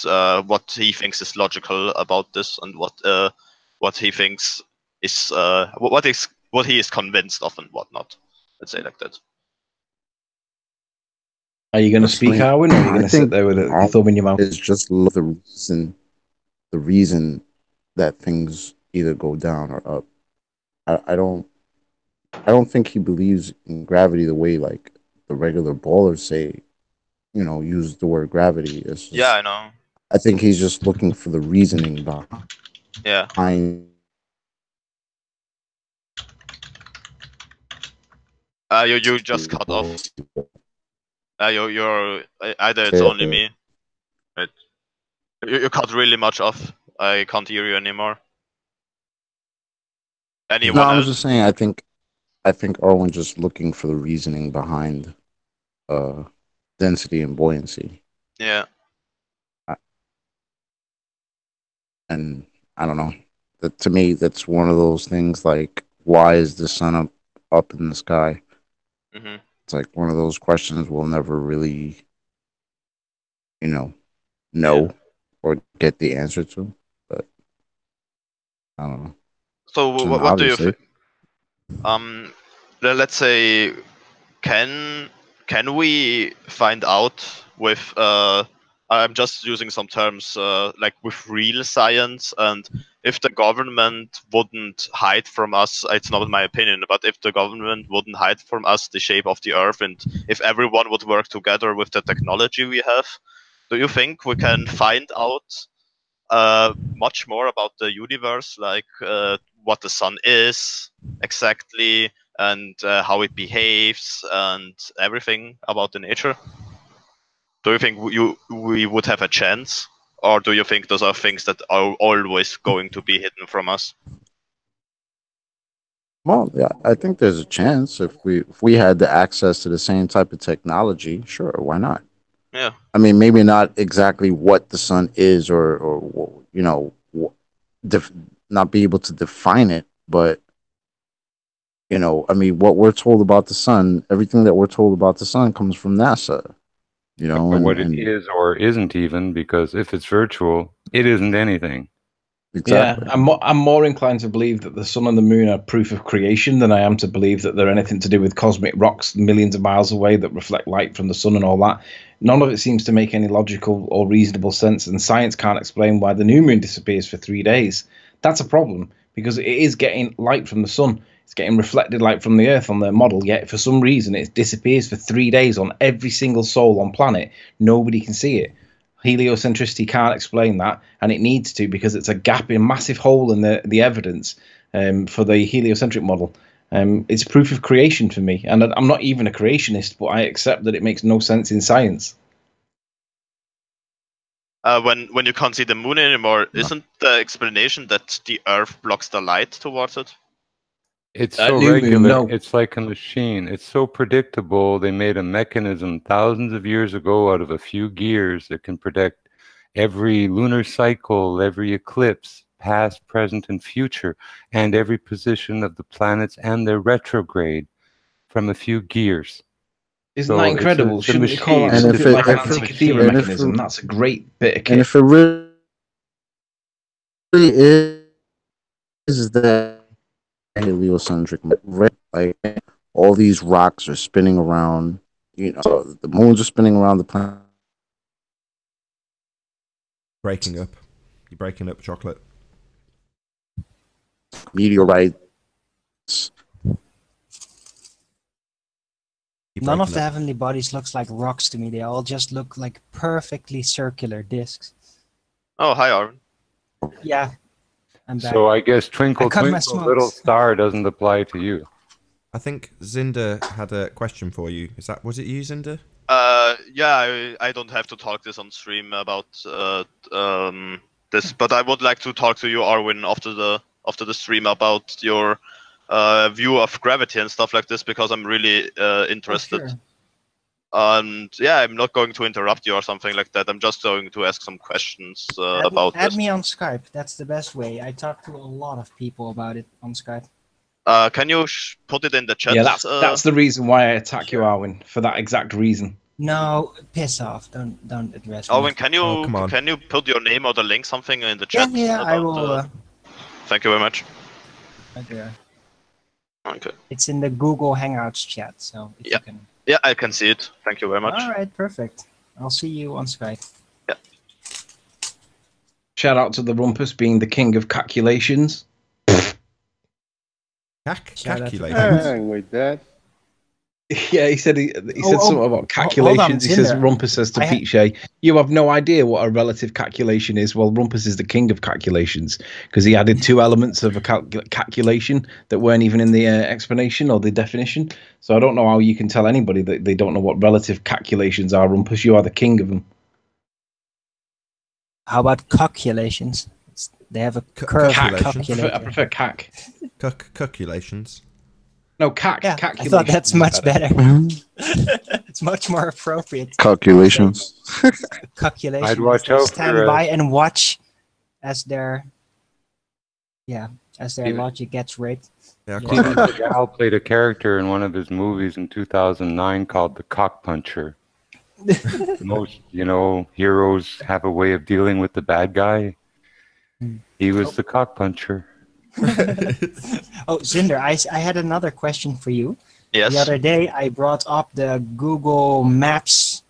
what he thinks is logical about this, and what he thinks is what he is convinced of and whatnot. Let's say like that. Are you going to speak, Arwen, or are you going to sit there with a thumb in your mouth? It's just the reason that things either go down or up. I don't think he believes in gravity the way like the regular ballers say, you know, use the word gravity. It's just, yeah, I know. I think he's just looking for the reasoning behind. Yeah. You just cut off. You're either it's only me. Right. You cut really much off. I can't hear you anymore. Anyone else? I was just saying. I think Arwen's just looking for the reasoning behind density and buoyancy. Yeah. And I don't know. That to me, that's one of those things. Like, why is the sun up in the sky? Mm-hmm. It's like one of those questions we'll never really, know or get the answer to. But I don't know. So what do you think? Let's say, can we find out with I'm just using some terms like with real science, and if the government wouldn't hide from us, it's not my opinion, but if the government wouldn't hide from us the shape of the Earth, and if everyone would work together with the technology we have, do you think we can find out much more about the universe, like what the sun is exactly, and how it behaves, and everything about the nature? Do you think we would have a chance, or do you think those are things that are always going to be hidden from us? Well, yeah, I think there's a chance if we had the access to the same type of technology. Sure, why not? Yeah. I mean, maybe not exactly what the sun is, or not be able to define it, but I mean, what we're told about the sun, everything that we're told about the sun comes from NASA. But what it is or isn't even, because if it's virtual, it isn't anything. Exactly. Yeah, I'm more inclined to believe that the sun and the moon are proof of creation than I am to believe that they're anything to do with cosmic rocks millions of miles away that reflect light from the sun and all that. None of it seems to make any logical or reasonable sense, and science can't explain why the new moon disappears for 3 days. That's a problem, because it is getting light from the sun. It's getting reflected light from the Earth on their model, yet for some reason it disappears for 3 days on every single soul on planet. Nobody can see it. Heliocentricity can't explain that, and it needs to, because it's a gap, a massive hole in the evidence for the heliocentric model. It's proof of creation for me, and I'm not even a creationist, but I accept that it makes no sense in science. When you can't see the moon anymore, isn't the explanation that the Earth blocks the light towards it? It's so regular. It's like a machine. It's so predictable. They made a mechanism thousands of years ago out of a few gears that can predict every lunar cycle, every eclipse, past, present, and future, and every position of the planets and their retrograde from a few gears. Isn't that incredible? Shouldn't we call that something like an anti-cathedral mechanism? That's a great bit of kit. And if it really is that heliocentric, like all these rocks are spinning around, so the moons are spinning around the planet. Breaking up. You're breaking up, Chocolate. Meteorites. None of the heavenly bodies looks like rocks to me. They all just look like perfectly circular discs. Oh, hi, Arwen. Yeah, I'm back. So I guess Twinkle Twinkle Little Star doesn't apply to you. I think Zinda had a question for you. Was it you, Zinda? Yeah, I don't have to talk this on stream about this, but I would like to talk to you, Arwin, after the stream about your view of gravity and stuff like this, because I'm really interested. Oh, sure. And yeah, I'm not going to interrupt you or something like that. I'm just going to ask some questions about add this. me on Skype. That's the best way. I talk to a lot of people about it on Skype. Can you put it in the chat? Yeah, that's the reason why I attack you, Arwin, for that exact reason. No, piss off. Don't address me. Arwin, can you put your name or the link something in the chat? Yeah, I will. Thank you very much. Right there. Okay. It's in the Google Hangouts chat, so if you can. Yeah, I can see it. Thank you very much. All right, perfect. I'll see you on Skype. Yeah. Shout out to the Rumpus being the king of calculations. Calculations. With that. Yeah, he said something about calculations. He says Rumpus says to Pete Shea, "You have no idea what a relative calculation is." Well, Rumpus is the king of calculations because he added 2 elements of a calculation that weren't even in the explanation or the definition. So I don't know how you can tell anybody that they don't know what relative calculations are. Rumpus, you are the king of them. How about calculations? They have a curve. Calculation. I prefer cac. Calculations. No, cac. Yeah, Calculation. I thought that's much better. It's much more appropriate. Calculations. Calculations. I'd watch out stand for, by and watch as their logic gets raped. Yeah, Steven Seagal played a character in one of his movies in 2009 called The Cock Puncher. Most, heroes have a way of dealing with the bad guy. He was the cock puncher. Oh, Zinder, I had another question for you. Yes. The other day, I brought up the Google Maps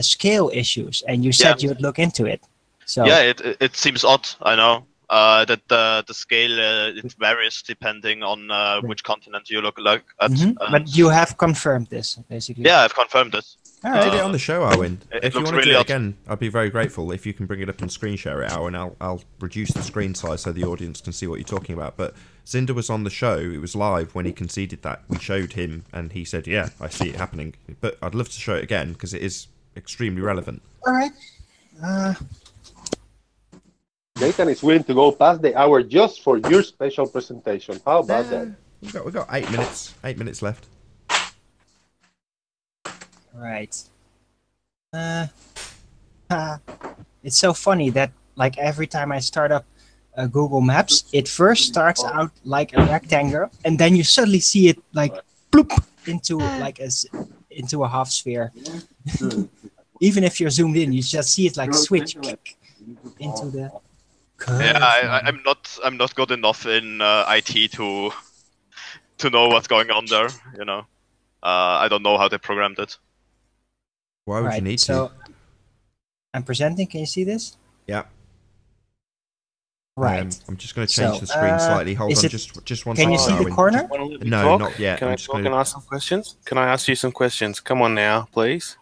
scale issues, and you said you would look into it. So yeah, it seems odd. I know that the scale it varies depending on which continent you look at. But you have confirmed this, basically. Yeah, I've confirmed it. All Did right. it on the show, Arwin. If you want to really do it odd. again, I'd be very grateful if you can bring it up and screen share it, Arwin. I'll reduce the screen size so the audience can see what you're talking about. But Zinder was on the show. It was live when he conceded that. We showed him, and he said, "Yeah, I see it happening." But I'd love to show it again because it is extremely relevant. All right. Nathan is willing to go past the hour just for your special presentation. How about that? We've got 8 minutes. 8 minutes left. Right. It's so funny that like every time I start up Google Maps, it first starts out like a rectangle, and then you suddenly see it like bloop into like into a half sphere. Even if you're zoomed in, you just see it like switch into the. Yeah, I'm not good enough in IT to know what's going on there. I don't know how they programmed it. Why would you need to? I'm presenting. Can you see this? Yeah. Right. I'm just going to change the screen slightly. Hold on, just one second. Can you see the corner? No, not yet. Can I talk and ask some questions? Can I ask you some questions? Come on now, please.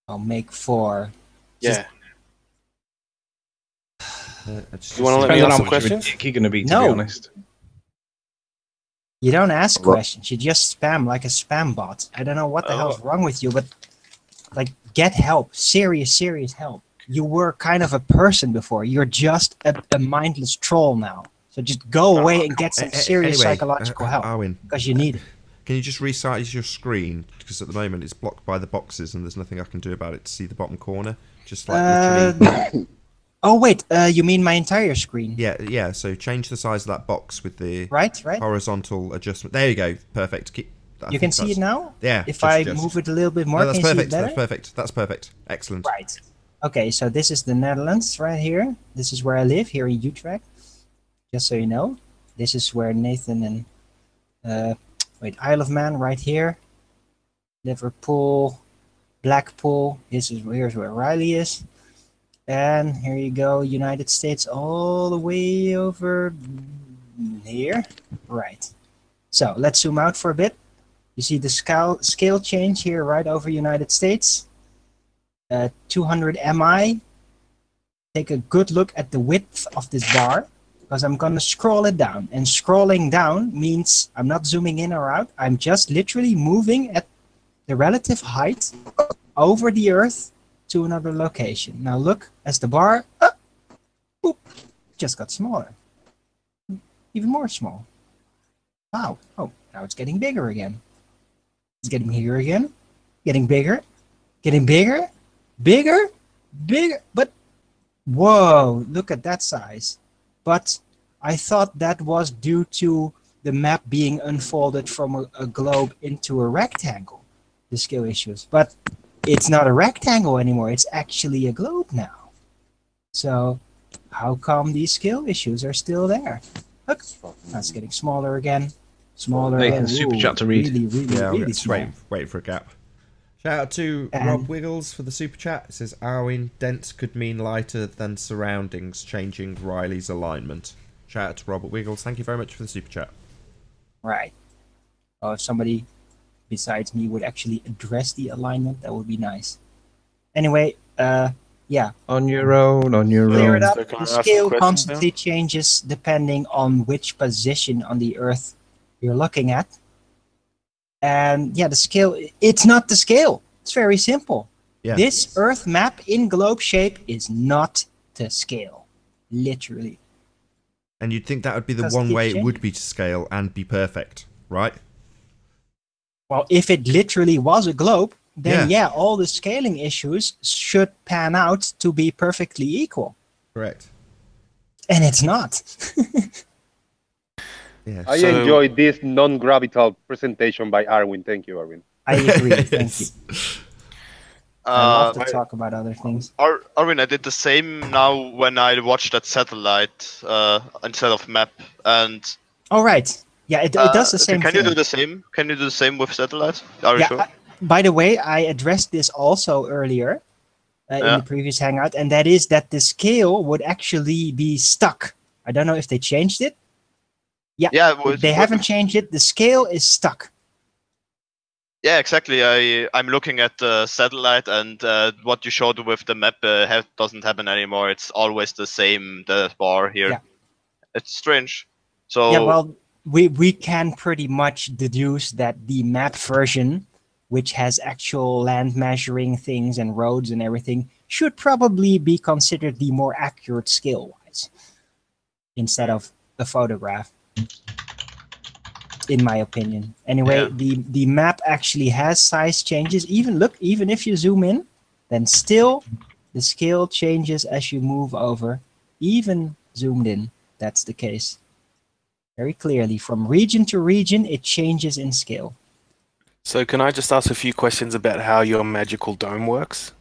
I'll make 4. Yeah. You want to let me ask some questions? You're going to be, to be honest. You don't ask questions. You just spam like a spam bot. I don't know what the hell's wrong with you, but like, get help. Serious help. You were kind of a person before. You're just a mindless troll now. So just go away and get some serious psychological help. Arwin, because you need it. Can you just resize your screen? Because at the moment it's blocked by the boxes and there's nothing I can do about it to see the bottom corner. Just like literally... Oh wait, you mean my entire screen? Yeah. So change the size of that box with the right horizontal adjustment. There you go. Perfect. You can see it now. Yeah. If I move it a little bit more, that's can you perfect. see it better? That's perfect. That's perfect. Excellent. Right. Okay. So this is the Netherlands right here. This is where I live here in Utrecht. Just so you know, this is where Nathan and Isle of Man right here. Liverpool, Blackpool. Here's where Riley is. And here you go, United States all the way over here. Right. So let's zoom out for a bit. You see the scale change here right over United States. 200 mi. Take a good look at the width of this bar, because I'm going to scroll it down. And scrolling down means I'm not zooming in or out. I'm just literally moving at the relative height over the Earth to another location. Now look, as the bar boop, just got smaller. Even more small. Wow. Oh, now it's getting bigger again. It's getting bigger again. Getting bigger. Getting bigger. Bigger. Bigger. But, whoa, look at that size. But I thought that was due to the map being unfolded from a globe into a rectangle, the scale issues. But it's not a rectangle anymore. It's actually a globe now. So how come these scale issues are still there? Look, that's getting smaller again. Smaller. Nathan, super chat to read. Really, really, Yeah, really just small. wait for a gap. Shout out to Rob Wiggles for the super chat. It says, Arwin, dense could mean lighter than surroundings, changing Riley's alignment. Shout out to Robert Wiggles. Thank you very much for the super chat. Right. If somebody besides me would actually address the alignment, that would be nice. Anyway, yeah. On your own, on your Clear own. it up. So can I The ask a scale question constantly changes depending on which position on the Earth you're looking at. And yeah, the scale, it's not the scale. It's very simple. Yeah. This Earth map in globe shape is not to scale. Literally. And you'd think that would be the Because one it way it changes. would be to scale and be perfect, right? Well, if it literally was a globe, then yeah, all the scaling issues should pan out to be perfectly equal. Correct. And it's not. Yeah. I So- enjoyed this non-gravital presentation by Arwin. Thank you, Arwin. I agree. Thank you. I love to Uh, talk about other things. Arvin, I did the same now when I watched that satellite instead of map. And All right. Yeah, it does the same can thing. you do the same? Can you do the same with satellite? Are you Yeah, sure? by the way, I addressed this also earlier in Yeah. the previous hangout, and that is that the scale would actually be stuck. I don't know if they changed it. Yeah, Yeah, they haven't changed it. The scale is stuck. Yeah, exactly. I'm looking at the satellite, and what you showed with the map doesn't happen anymore. It's always the same, the bar here. Yeah. It's strange. So Yeah, well, we can pretty much deduce that the map version, which has actual land measuring things and roads and everything, should probably be considered the more accurate scale-wise instead of a photograph, in my opinion. Anyway, the map actually has size changes. Even if you zoom in, then still the scale changes as you move over. Even zoomed in, that's the case. Very clearly, from region to region, it changes in scale. So can I just ask a few questions about how your magical dome works?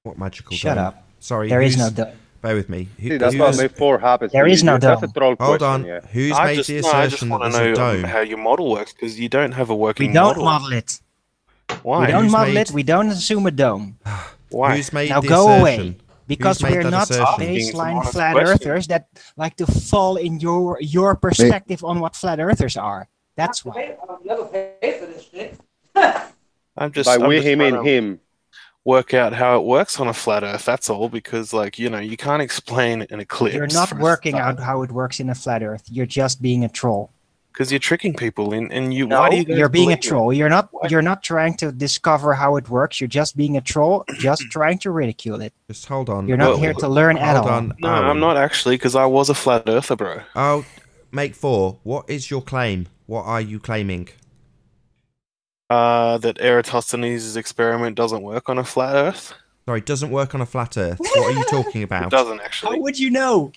What magical Shut dome? up. Sorry. There is who's- no dome. Bear with me. See, that's what May 4 happens. There to is you. no That's a dome. troll Hold question, on. yeah. Who's I made just, the no, I just assertion that want to there's a know dome? how your model works, because you don't have a We working don't model. model it. Why? We don't Who's model made- it. We don't assume a dome. Why? Who's made Now the go assertion? away. Because Who's made we're that not assertion? Being some baseline honest flat question. earthers that like to fall in your perspective on what flat earthers are. That's why. I'm just, By I'm we, just him, trying in to him. work out how it works on a flat Earth. That's all. Because, like, you know, you can't explain an eclipse. You're not working out how it works in a flat earth. You're just being a troll. because you're tricking people. And you, No, why do you guys you're being a believe it? troll. You're not. Why? You're not trying to discover how it works. You're just being a troll. Just trying to ridicule it. Just hold on. You're not Well, here to learn at Hold all. on. No, Arwin. I'm not actually, because I was a flat earther, bro. Oh, make 4. What is your claim? What are you claiming? That Eratosthenes' experiment doesn't work on a flat Earth. Sorry, it doesn't work on a flat Earth. What are you talking It about? doesn't How actually. would you know?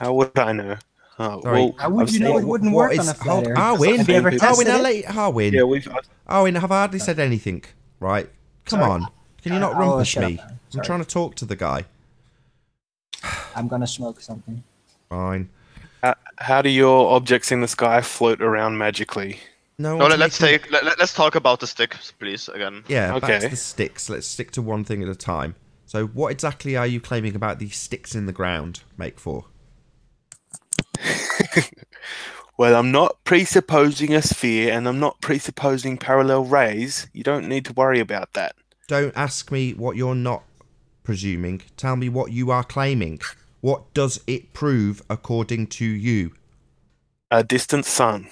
How would I know? Oh, Sorry. well, How would I've you know seen- it wouldn't What work is- on a flat hold- earth? Arwin, Have you ever Arwin, tested Arwin, it? Arwin. Yeah, we've. Arwin, have I hardly said anything? Right. Come Sorry. on. Can you not Oh, rumpus shut up me? now. I'm Sorry. trying to talk to the guy. I'm gonna smoke something. Fine. How do your objects in the sky float around magically? No, No, one's let's making- let's talk about the sticks, please, again. Yeah, back to Okay. the sticks. Let's stick to one thing at a time. So, what exactly are you claiming about these sticks in the ground? Make 4. Well, I'm not presupposing a sphere, and I'm not presupposing parallel rays. You don't need to worry about that. Don't ask me what you're not presuming. Tell me what you are claiming. What does it prove according to you? A distant sun.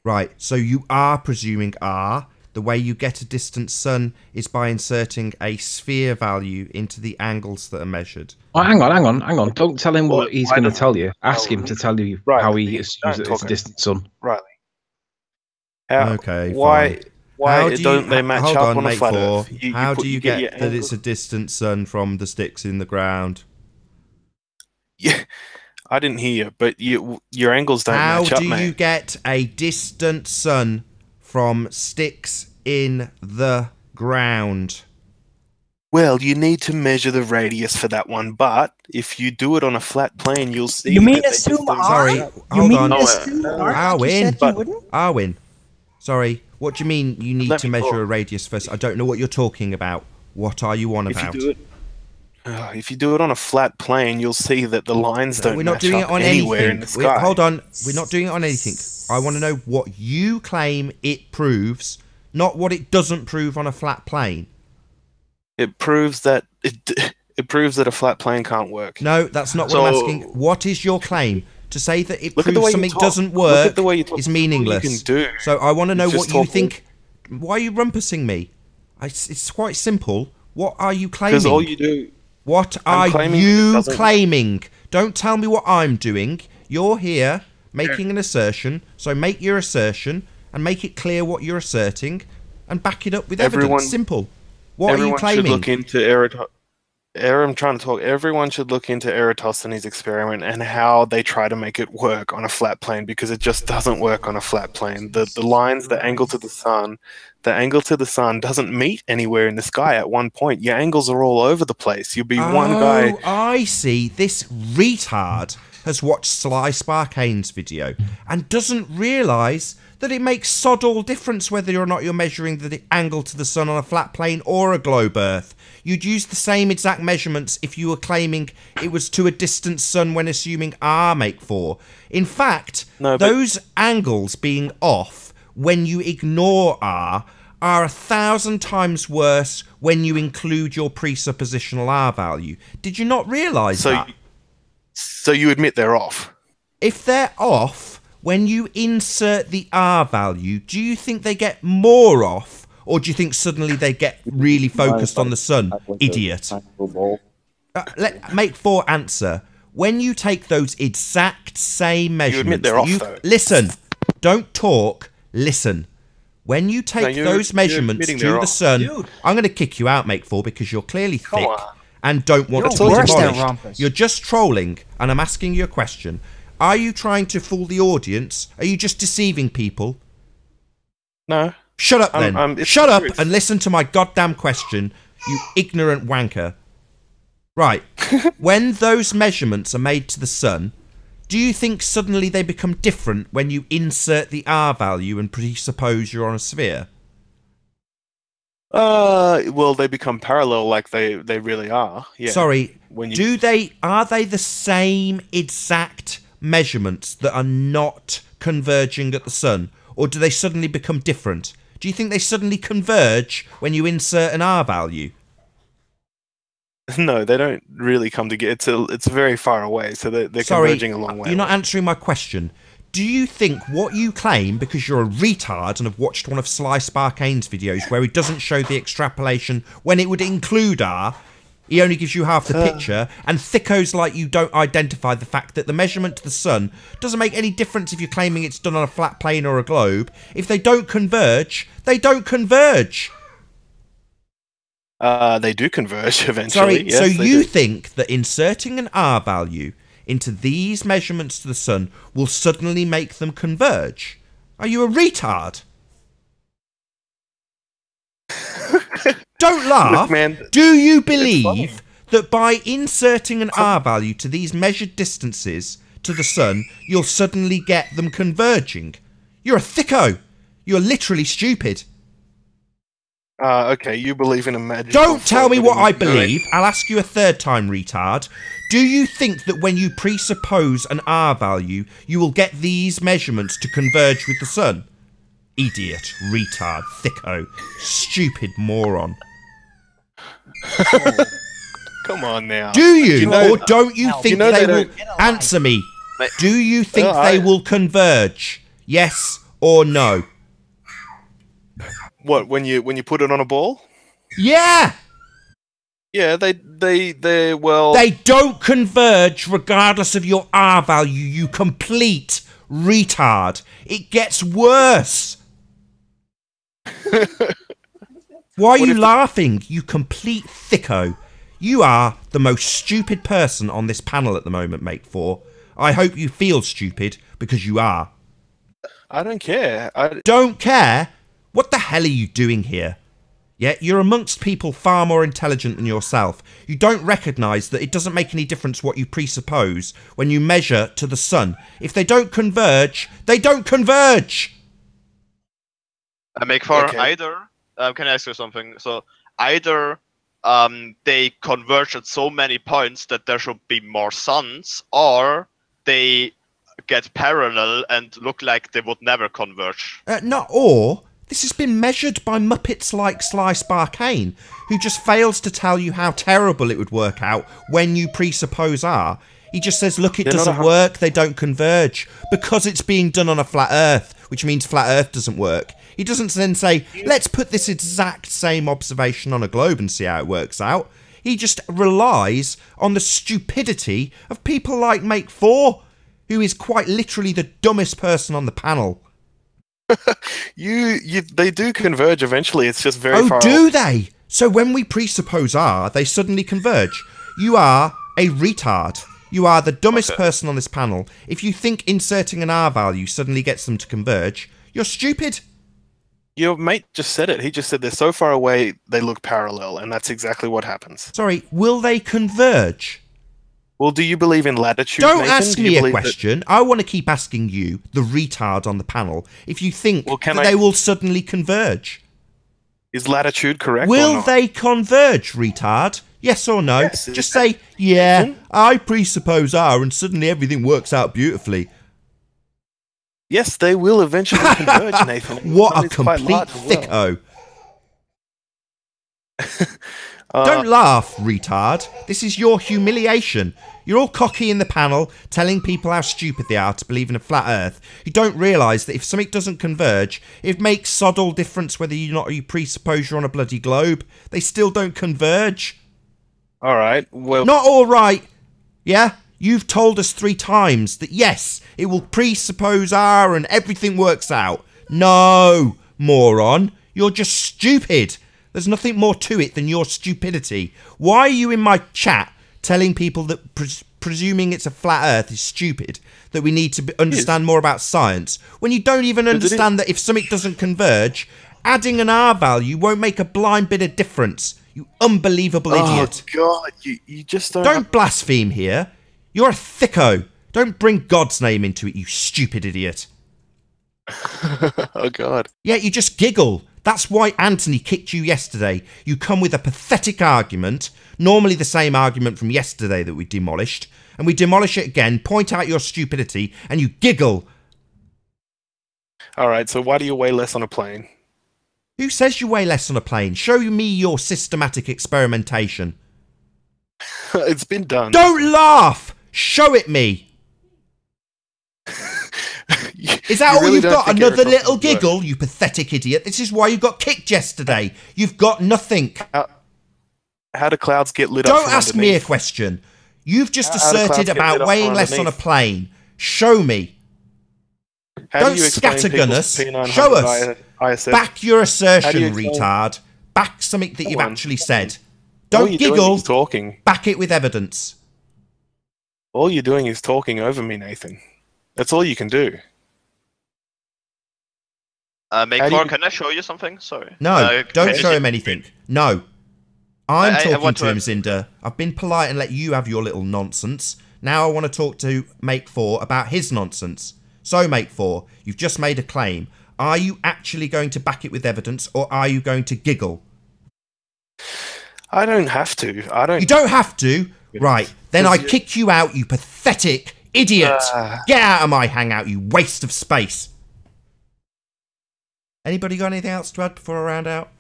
Right, so you are presuming R. the way you get a distant sun is by inserting a sphere value into the angles that are measured. Oh, hang on. Don't tell him what he's going to tell you. Ask him Riley. to tell you Riley, how he assumes don't that talk it's a distant sun. Riley. How, Okay, why? fine. Why How do don't they match hold up on, on a mate flat four. Earth? How do you get your that it's a distant sun from the sticks in the ground? Yeah, I didn't hear you, but your angles don't How match up, do mate. you get a distant sun from sticks in the ground? Well, you need to measure the radius for that one, but if you do it on a flat plane, you'll see. You mean that they just assume don't R? Sorry, match up. You hold mean on. assume R? You said you wouldn't? Arwin, sorry, what do you mean you need Let to me measure talk. a radius first? I don't know what you're talking about. What are you on about? If you do it on a flat plane, you'll see that the lines don't We're not match doing it up on anywhere anything. in the sky. Hold on, we're not doing it on anything. I want to know what you claim it proves, not what it doesn't prove on a flat plane. It proves that it proves that a flat plane can't work. No, that's not what I'm asking. What is your claim? To say that it Look at the proves way you something talk. doesn't Look at work the way you talk. is meaningless. You can do. So I want to know It's what just you talking. think. Why are you rumpusing me? It's quite simple. What are you claiming? Because all you do. What I'm are claiming you it doesn't- claiming? Don't tell me what I'm doing. You're here making an assertion, so make your assertion and make it clear what you're asserting and back it up with Everyone- evidence. Simple. What are you Everyone should claiming? look into I'm trying to talk. Everyone should look into Eratosthenes' experiment and how they try to make it work on a flat plane, because it just doesn't work on a flat plane. The lines, the angle to the sun doesn't meet anywhere in the sky at one point. Your angles are all over the place. You'll be one guy. Oh, I see. This retard has watched Sly Sparkane's video and doesn't realise that it makes sod all difference whether or not you're measuring the angle to the sun on a flat plane or a globe Earth. You'd use the same exact measurements if you were claiming it was to a distant sun when assuming R make 4. In fact, those angles being off when you ignore R are 1,000 times worse when you include your presuppositional R value. Did you not realise that? So you admit they're off? If they're off, when you insert the R value, do you think they get more off? Or do you think suddenly they get really focused on the sun? Idiot. Let make 4 answer. When you take those exact same measurements... You admit they're off, though. Listen. Don't talk. Listen. When you take those measurements admitting to they're the off. sun... Dude. I'm going to kick you out, Make 4, because you're clearly Come thick on. and don't want to be worse than demolished. Rumpus. You're just trolling, and I'm asking you a question. Are you trying to fool the audience? Are you just deceiving people? No. Shut up then. It's Shut the up truth. and listen to my goddamn question, you ignorant wanker. Right. When those measurements are made to the sun, do you think suddenly they become different when you insert the R value and presuppose you're on a sphere? Well, they become parallel like they really are. Yeah. Sorry, When you are they the same exact measurements that are not converging at the sun, or do they suddenly become different? Do you think they suddenly converge when you insert an R value? No, they don't really come together. It's very far away, so they're Sorry, converging a long way. you're not answering my question. Do you think what you claim, because you're a retard and have watched one of Sly Sparkane's videos where he doesn't show the extrapolation when it would include R, he only gives you half the picture, and thickos like you don't identify the fact that the measurement to the sun doesn't make any difference if you're claiming it's done on a flat plane or a globe. If they don't converge, they don't converge. They do converge eventually. Sorry, yes, so they you do. think that inserting an R value into these measurements to the sun will suddenly make them converge? Are you a retard? Don't laugh. Look, man, Do you believe that by inserting an R value to these measured distances to the sun, you'll suddenly get them converging? You're a thicko. You're literally stupid. Okay, you believe in a magic. Don't tell me what I believe. I'll ask you a third time, retard. Do you think that when you presuppose an R value, you will get these measurements to converge with the sun? Idiot, retard, thicko, stupid moron. Come on now. Do you, or don't you think know they they will... don't- Answer me. Mate. Do you think they will converge? Yes or no? What, when you put it on a ball? Yeah! Yeah, well... They don't converge regardless of your R value, you complete retard. It gets worse. Why are you laughing, you complete thicko? You are the most stupid person on this panel at the moment, Make 4. I hope you feel stupid, because you are. I don't care. Don't care? What the hell are you doing here? Yeah, you're amongst people far more intelligent than yourself. You don't recognise that it doesn't make any difference what you presuppose when you measure to the sun. If they don't converge, they don't converge! Make for either... can I ask you something? So, either they converge at so many points that there should be more suns, or they get parallel and look like they would never converge. Not or. This has been measured by Muppets like Sly Sparkane, who just fails to tell you how terrible it would work out when you presuppose R. He just says, look, it doesn't work, they don't converge, because it's being done on a flat Earth, which means flat Earth doesn't work. He doesn't then say, let's put this exact same observation on a globe and see how it works out. He just relies on the stupidity of people like Make 4, who is quite literally the dumbest person on the panel. They do converge eventually, it's just very far Oh, do off. they? So when we presuppose R, they suddenly converge. You are a retard. You are the dumbest person on this panel. If you think inserting an R value suddenly gets them to converge, you're stupid. Your mate just said it. He just said they're so far away, they look parallel, and that's exactly what happens. Sorry, will they converge? Well, do you believe in latitude, Don't Nathan? ask me a question. I want to keep asking you, the retard on the panel, if you think that they will suddenly converge. Is latitude correct Will or not? they converge, retard? Yes or no? Yes, just say, yeah, I presuppose R and suddenly everything works out beautifully. Yes, they will eventually converge, Nathan. What a complete thicko. Don't laugh, retard. This is your humiliation. You're all cocky in the panel, telling people how stupid they are to believe in a flat Earth. You don't realise that if something doesn't converge, it makes sod all difference whether you presuppose you're on a bloody globe. They still don't converge. All right. Well, not all right. Yeah, you've told us 3 times that yes, it will presuppose R and everything works out. No, moron. You're just stupid. There's nothing more to it than your stupidity. Why are you in my chat telling people that presuming it's a flat Earth is stupid, that we need to understand more about science, when you don't even understand that if something doesn't converge, adding an R value won't make a blind bit of difference? You unbelievable idiot. Oh, God, you just don't... Don't blaspheme here. You're a thicko. Don't bring God's name into it, you stupid idiot. Oh, God. Yeah, you just giggle. That's why Anthony kicked you yesterday. You come with a pathetic argument, normally the same argument from yesterday that we demolished, and we demolish it again, point out your stupidity, and you giggle. All right, so why do you weigh less on a plane? Who says you weigh less on a plane? Show me your systematic experimentation. It's been done. Don't laugh! Show it me! Is that all really you've got? Another little giggle, work. you pathetic idiot. This is why you got kicked yesterday. You've got nothing. How do clouds get lit up Don't from ask underneath? me a question. You've just How do clouds asserted get lit about up weighing from less on a underneath? plane. Show me. How Don't do you explain scattergun people's us. P900 Show us. ISS? Back your How do assertion, you explain- retard. Back something that you've Come on. actually said. All Don't you're doing giggle. is talking. Back it with evidence. All you're doing is talking over me, Nathan. That's all you can do. Make How do more. you- Can I show you something? Sorry. No, don't can show you- him anything. No. I'm I talking want to him, Zinder. I've been polite and let you have your little nonsense. Now I want to talk to Make 4 about his nonsense. So, Make 4, you've just made a claim. Are you actually going to back it with evidence, or are you going to giggle? I don't have to. I don't. You don't have to? Right. Then I Because kick you out, you pathetic idiot. Get out of my hangout, you waste of space. Anybody got anything else to add before I round out?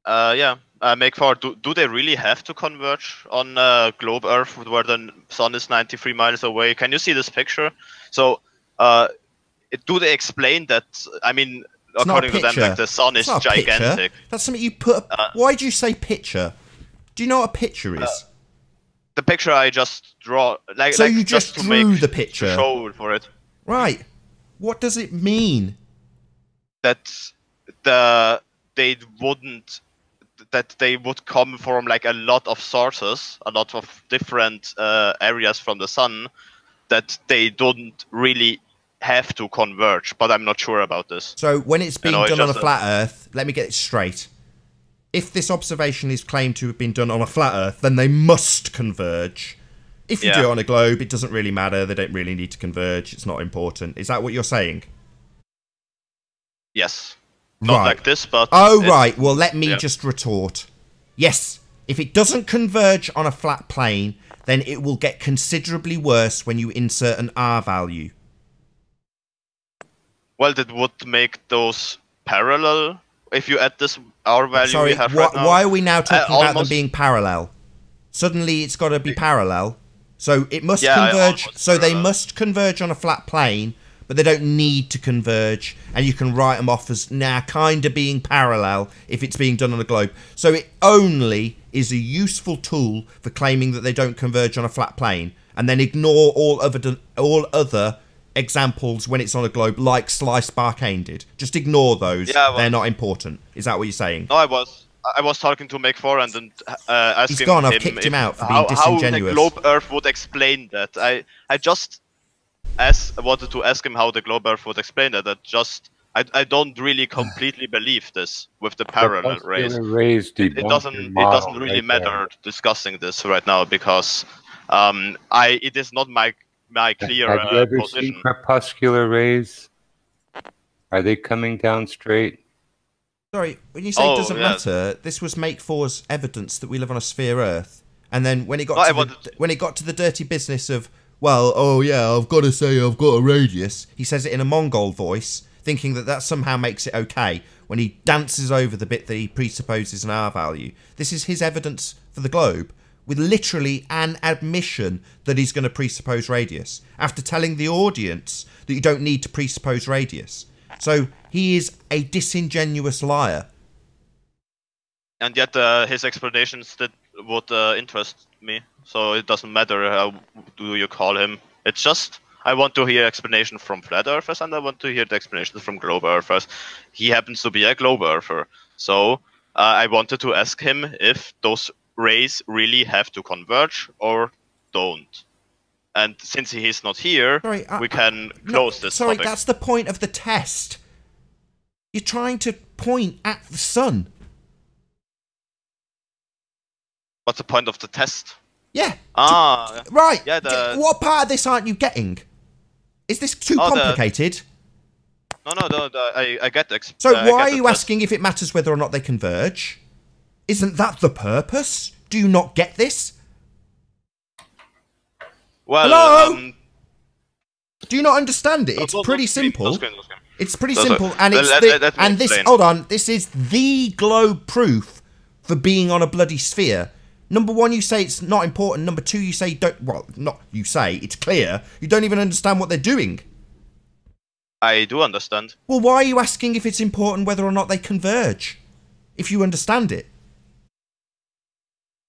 Yeah. Make for. Do they really have to converge on globe Earth where the sun is 93 miles away? Can you see this picture? So, do they explain that? I mean, according to them, picture. like the sun is It's not a picture. gigantic. That's something you put. Why do you say picture? Do you know what a picture is? The picture I just draw, like, So like you just to drew make the picture. to show for it Right. What does it mean? that they would come from like a lot of sources, a lot of different areas from the sun, that they don't really have to converge. But I'm not sure about this. So when it's being it's done on a just flat Earth, let me get it straight. If this observation is claimed to have been done on a flat Earth, then they must converge. If you do it on a globe, it doesn't really matter. They don't really need to converge. It's not important. Is that what you're saying? Yes. Not like this, but... Oh, right. Well, let me just retort. Yes, if it doesn't converge on a flat plane, then it will get considerably worse when you insert an R value. Well, that would make those parallel if you add this R value Sorry, we have right now. why are we now talking about them almost- being parallel? Suddenly it's got to be parallel. So it must Yeah, converge. almost So they parallel. must converge on a flat plane, but they don't need to converge. And you can write them off as now kind of being parallel if it's being done on a globe. So it only is a useful tool for claiming that they don't converge on a flat plane, and then ignore all other examples when it's on a globe, like Slice Barkane did. Just ignore those. Yeah, well- they're not important. Is that what you're saying? No, I was talking to Make 4 and asking He's gone. I've him kicked him if- out for being how disingenuous. the globe Earth would explain that. I just wanted to ask him how the globe Earth would explain that. I don't really completely believe this with the parallel rays. It doesn't really matter discussing this right now because it is not my clear Have you ever position. seen crepuscular rays? Are they coming down straight? Sorry, when you say it doesn't matter, this was Make 4's evidence that we live on a sphere Earth. And then when it got when it got to the dirty business of, well, oh yeah, I've got to say I've got a radius, he says it in a Mongol voice, thinking that somehow makes it okay, when he dances over the bit that he presupposes an R value. This is his evidence for the globe, with literally an admission that he's going to presuppose radius, after telling the audience that you don't need to presuppose radius. So he is a disingenuous liar. And yet his explanations would interest me. So it doesn't matter how do you call him. It's just I want to hear explanation from flat earthers and I want to hear the explanations from globe earthers. He happens to be a globe earther. So I wanted to ask him if those rays really have to converge or don't. And since he is not here, we can close this Sorry, topic. that's the point of the test. You're trying to point at the sun. What's the point of the test? Yeah. Right. Yeah. What part of this aren't you getting? Is this too complicated? No, I get it. So why are you asking if it matters whether or not they converge? Isn't that the purpose? Do you not get this? Well, hello? Do you not understand it? It's pretty simple. It's pretty simple, and it's hold on. This is the globe proof for being on a bloody sphere. Number one, you say it's not important. Number two, you say you don't. Well, not you say it's clear. You don't even understand what they're doing. I do understand. Well, why are you asking if it's important whether or not they converge? If you understand it.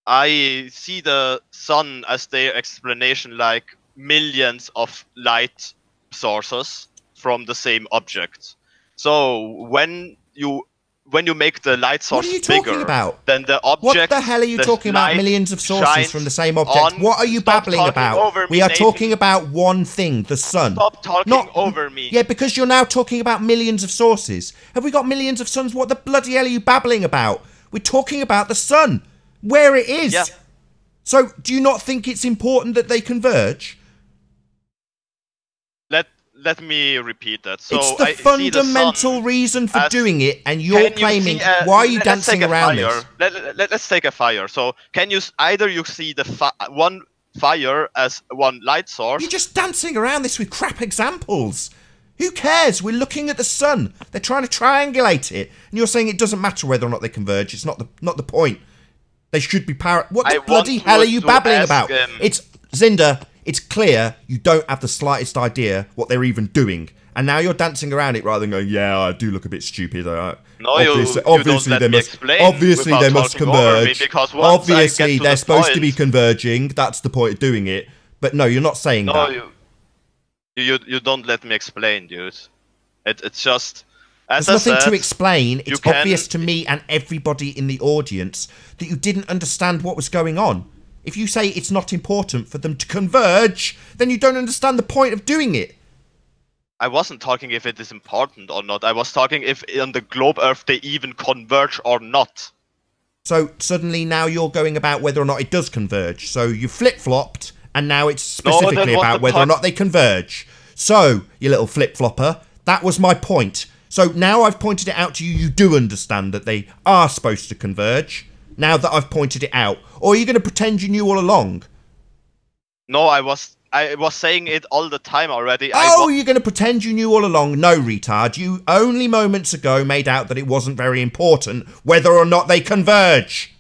I see the sun as their explanation, like millions of light sources from the same object. So when you make the light source bigger, then the object. What the hell are you talking about? Millions of sources from the same object. What are you babbling about? We are talking about one thing: the sun. Stop talking over me. Yeah, because you're now talking about millions of sources. Have we got millions of suns? What the bloody hell are you babbling about? We're talking about the sun, where it is. Yeah. So, do you not think it's important that they converge? Let me repeat that. So it's the fundamental reason for doing it, and you're claiming. Why are you dancing around this? Let's take a fire. So, can you either see the one fire as one light source? You're just dancing around this with crap examples. Who cares? We're looking at the sun. They're trying to triangulate it, and you're saying it doesn't matter whether or not they converge. It's not the point. They should be What the bloody hell are you babbling about? It's Zinda. It's clear you don't have the slightest idea what they're even doing, And now you're dancing around it rather than going, yeah, I do look a bit stupid. No, obviously, you don't let me explain obviously without they must talking over me, converge. because once Obviously, I get to they're the supposed to be point- converging. That's the point of doing it. But no, you're not saying No, that. you don't let me explain, dude. It's just, as There's I nothing said, to explain. you It's can- obvious to me and everybody in the audience that you didn't understand what was going on. If you say it's not important for them to converge, then you don't understand the point of doing it. I wasn't talking if it is important or not. I was talking if on the globe Earth they even converge or not. So suddenly now you're going about whether or not it does converge. So you flip-flopped, and now it's specifically then what about the whether or point- not they converge. So, you little flip-flopper, that was my point. So now I've pointed it out to you, you do understand that they are supposed to converge, now that I've pointed it out. Or are you going to pretend you knew all along? No, I was saying it all the time already. Oh, you're going to pretend you knew all along? No, retard. You only moments ago made out that it wasn't very important whether or not they converge.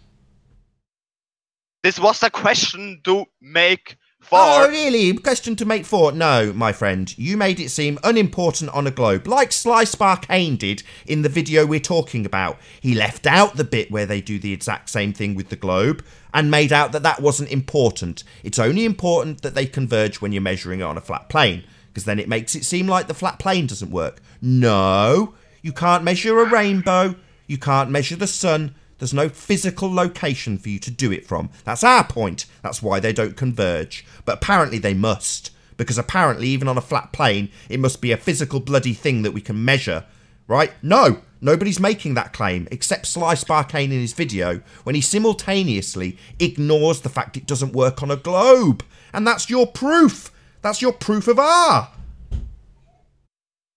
This was a question to make for. Oh, really? Question to make for? No, my friend. You made it seem unimportant on a globe, like Sly Sparkane did in the video we're talking about. He left out the bit where they do the exact same thing with the globe and made out that that wasn't important. It's only important that they converge when you're measuring it on a flat plane, because then it makes it seem like the flat plane doesn't work. No, you can't measure a rainbow. You can't measure the sun. There's no physical location for you to do it from. That's our point. That's why they don't converge. But apparently they must. Because apparently, even on a flat plane, it must be a physical bloody thing that we can measure. Right? No! Nobody's making that claim, except Sly Sparkane in his video, when he simultaneously ignores the fact it doesn't work on a globe. And that's your proof! That's your proof of R!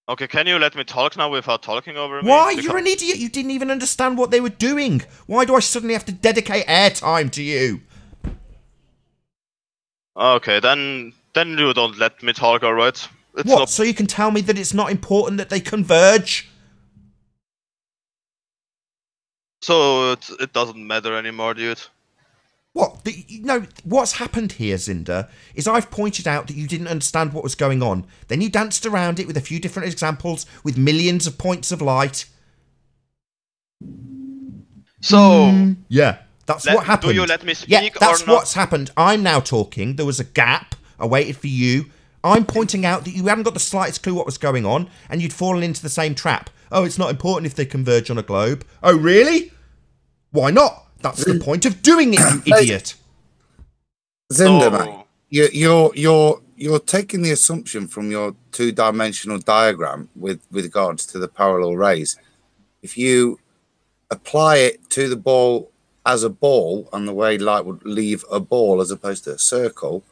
Okay, can you let me talk now without talking over me? Why? Because- You're an idiot. You didn't even understand what they were doing. Why do I suddenly have to dedicate airtime to you? Okay, then you don't let me talk, alright? What? So you can tell me that it's not important that they converge? So it doesn't matter anymore, dude. What? No, what's happened here, Zinda, is I've pointed out that you didn't understand what was going on. Then you danced around it with a few different examples with millions of points of light. So... Yeah, that's what happened. Do you let me speak Yeah, that's or not? what's happened. I'm now talking. There was a gap. I waited for you. I'm pointing out that you haven't got the slightest clue what was going on, and you'd fallen into the same trap. Oh, it's not important if they converge on a globe. Oh, really? Why not? That's the point of doing it, you idiot. Zinda, mate, you're taking the assumption from your two-dimensional diagram with regards to the parallel rays. If you apply it to the ball as a ball, and the way light would leave a ball as opposed to a circle,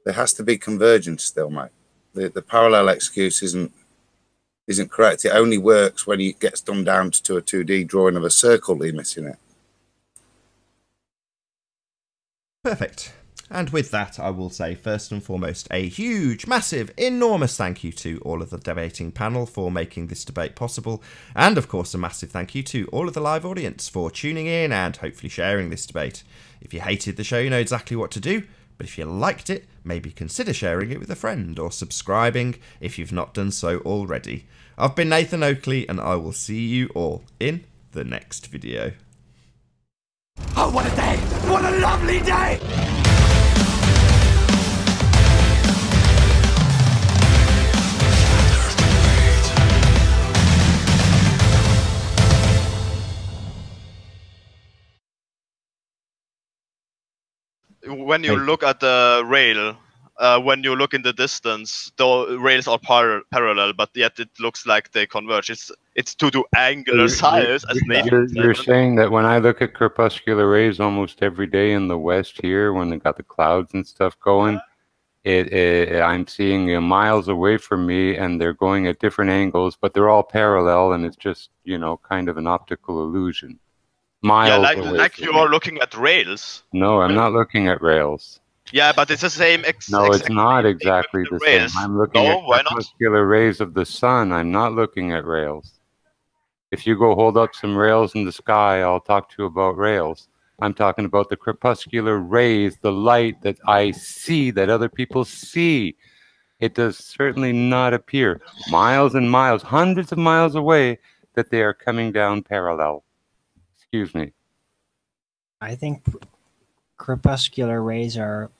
there has to be convergence still, mate. The parallel excuse isn't correct. It only works when it gets done down to a 2D drawing of a circle that you're missing it. Perfect. And with that, I will say, first and foremost, a huge, massive, enormous thank you to all of the debating panel for making this debate possible. And, of course, a massive thank you to all of the live audience for tuning in and hopefully sharing this debate. If you hated the show, you know exactly what to do. But if you liked it, maybe consider sharing it with a friend or subscribing if you've not done so already. I've been Nathan Oakley, and I will see you all in the next video. Oh, what a day! What a lovely day! When you look at the rail, when you look in the distance, the rails are parallel, but yet it looks like they converge. It's to do angular size, as Nathan said. You're saying that when I look at crepuscular rays almost every day in the west here, when they got the clouds and stuff going, I'm seeing miles away from me, and they're going at different angles, but they're all parallel, and it's just, you know, kind of an optical illusion. Miles yeah, away like from you me. are looking at rails. No, I'm not looking at rails. Yeah, but it's the same. No, it's not exactly the same. rails. I'm looking No, why at not? crepuscular rays of the sun. I'm not looking at rails. If you go hold up some rails in the sky, I'll talk to you about rails. I'm talking about the crepuscular rays, the light that I see, that other people see. It does certainly not appear miles and miles, hundreds of miles away, that they are coming down parallel. Excuse me. I think crepuscular rays are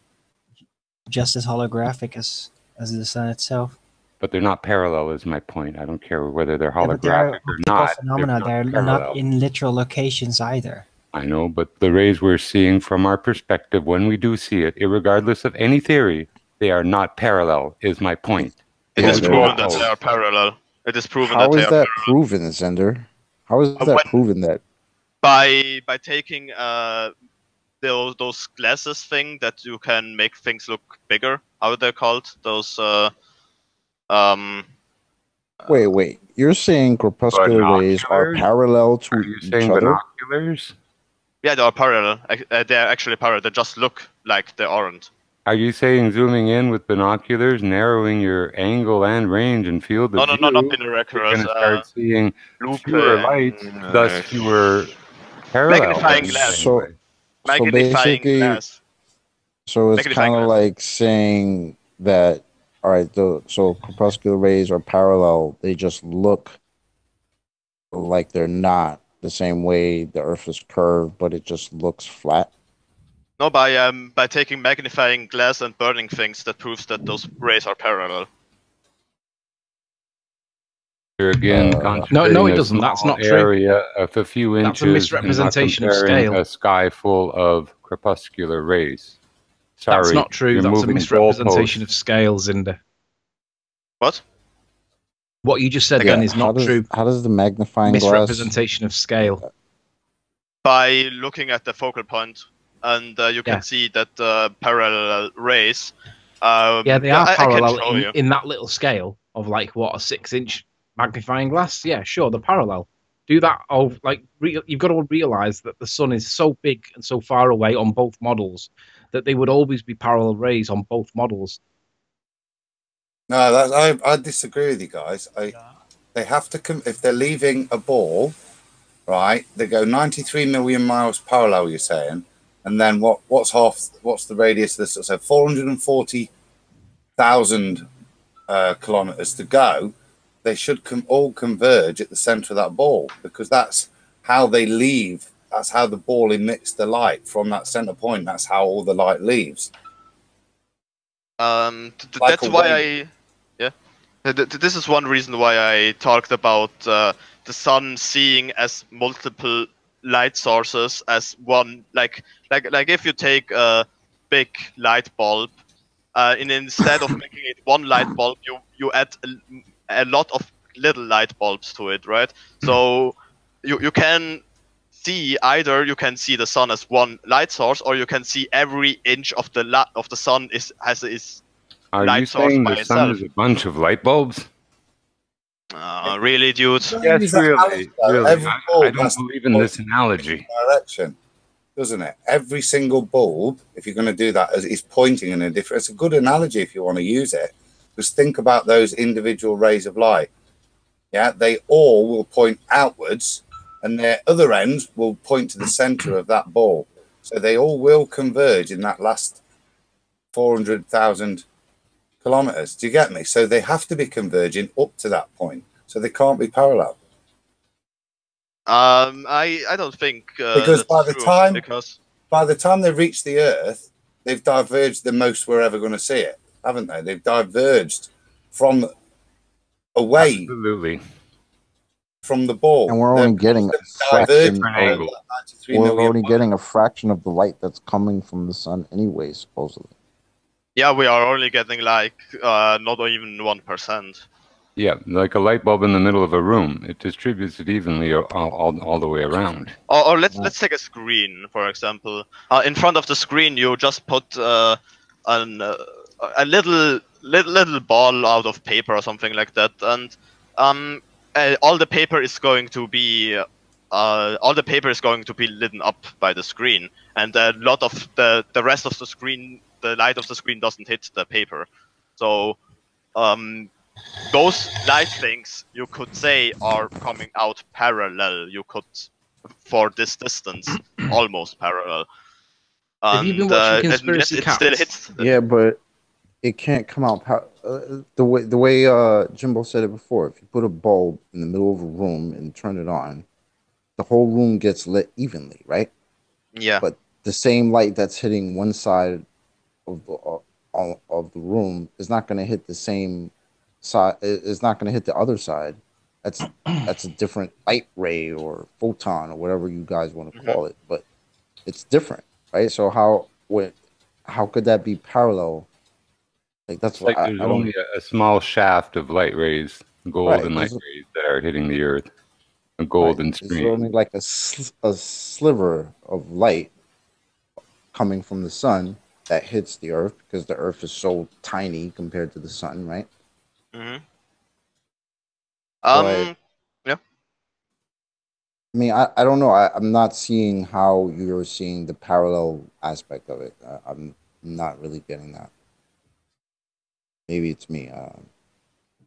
just as holographic as the sun itself. But they're not parallel, is my point. I don't care whether they're Yeah, but they are holographic or optical not. phenomena. They're not in literal locations either. I know, but the rays we're seeing from our perspective, when we do see it, irregardless of any theory, they are not parallel, is my point. It is proven that they are parallel. It is proven How that they is are that parallel. proven, Zender? How is that proven that? By taking those glasses thing that you can make things look bigger. How are they called? Those Wait. You're saying crepuscular rays are Binoculars? parallel to Are you each saying other? binoculars? Yeah, they are parallel. They're actually parallel. They just look like they aren't. Are you saying zooming in with binoculars, narrowing your angle and range and field of No, view, not you're binoculars. going to start seeing Lupe fewer lights, thus fewer parallel? magnifying glass. So Magnifying basically, glass. so it's Magnifying kind of glass. like saying that, all right, so crepuscular rays are parallel. They just look like they're not the same way the Earth is curved, but it just looks flat. No, by taking magnifying glass and burning things, that proves that those rays are parallel. You're again No, concentrating it doesn't. a That's small not true. area of a few inches. That's a misrepresentation and not of comparing scale. a sky full of crepuscular rays. Sorry, That's not true. you're That's a moving misrepresentation goalposts. of scale, Zinder. What? What you just said then is not true. How does the magnifying glass? Misrepresentation of scale. By looking at the focal point, and you can see that parallel rays. Yeah, they are I can parallel show you. in that little scale of like what, a 6-inch magnifying glass. Yeah, sure, they're parallel. Do that. You've got to realize that the sun is so big and so far away on both models that they would always be parallel rays on both models. No, I disagree with you guys. They have to come if they're leaving a ball, right? They go 93 million miles parallel. You're saying, and then what's the radius of this? So 440,000 kilometers to go. They should all converge at the center of that ball, because that's how they leave. That's how the ball emits the light from that center point. That's how all the light leaves. That's why this is one reason why I talked about the sun seeing as multiple light sources as one. Like if you take a big light bulb, and instead of making it one light bulb, you add a lot of little light bulbs to it, right? So you can see either you can see the sun as one light source, or you can see every inch of the sun has its Are light you source saying by the sun itself. is a bunch of light bulbs? Really, dude? Yes, really. Every I bulb don't has to believe in point this analogy. direction, doesn't it? Every single bulb, if you're going to do that, is pointing in a different. It's a good analogy if you want to use it. Just think about those individual rays of light. Yeah, they all will point outwards, and their other ends will point to the center of that ball. So they all will converge in that last 400,000 kilometers. Do you get me? So they have to be converging up to that point. So they can't be parallel. I don't think Because that's by the time they reach the Earth, they've diverged the most we're ever going to see it, haven't they? They've diverged from away Absolutely. from the ball, And we're only getting a fraction. We're only million getting a fraction of the light that's coming from the sun, anyway, supposedly. Yeah, we are only getting like not even 1%. Yeah, like a light bulb in the middle of a room. It distributes it evenly all the way around. Or let's take a screen, for example. In front of the screen, you just put a little ball out of paper or something like that, and all the paper is going to be lit up by the screen, and a lot of the rest of the screen, the light of the screen doesn't hit the paper. So those light things, you could say, are coming out parallel. You could, for this distance, almost parallel. Have you been watching Conspiracy Cats? It still hits. Yeah, but it can't come out the way Jimbo said it before. If you put a bulb in the middle of a room and turn it on, the whole room gets lit evenly, right? Yeah. But the same light that's hitting one side of the room is not going to hit the same side. Is not going to hit the other side. That's a different light ray or photon or whatever you guys want to call it, but it's different, right? So how could that be parallel? Like that's It's what like there's I don't. only a small shaft of light rays, golden light There's, rays that are hitting the Earth. A right, golden there's stream. only like a sliver of light coming from the sun that hits the Earth because the Earth is so tiny compared to the sun, right? Mm-hmm. But Yeah. I mean, I don't know. I'm not seeing how you're seeing the parallel aspect of it. I'm not really getting that. Maybe it's me.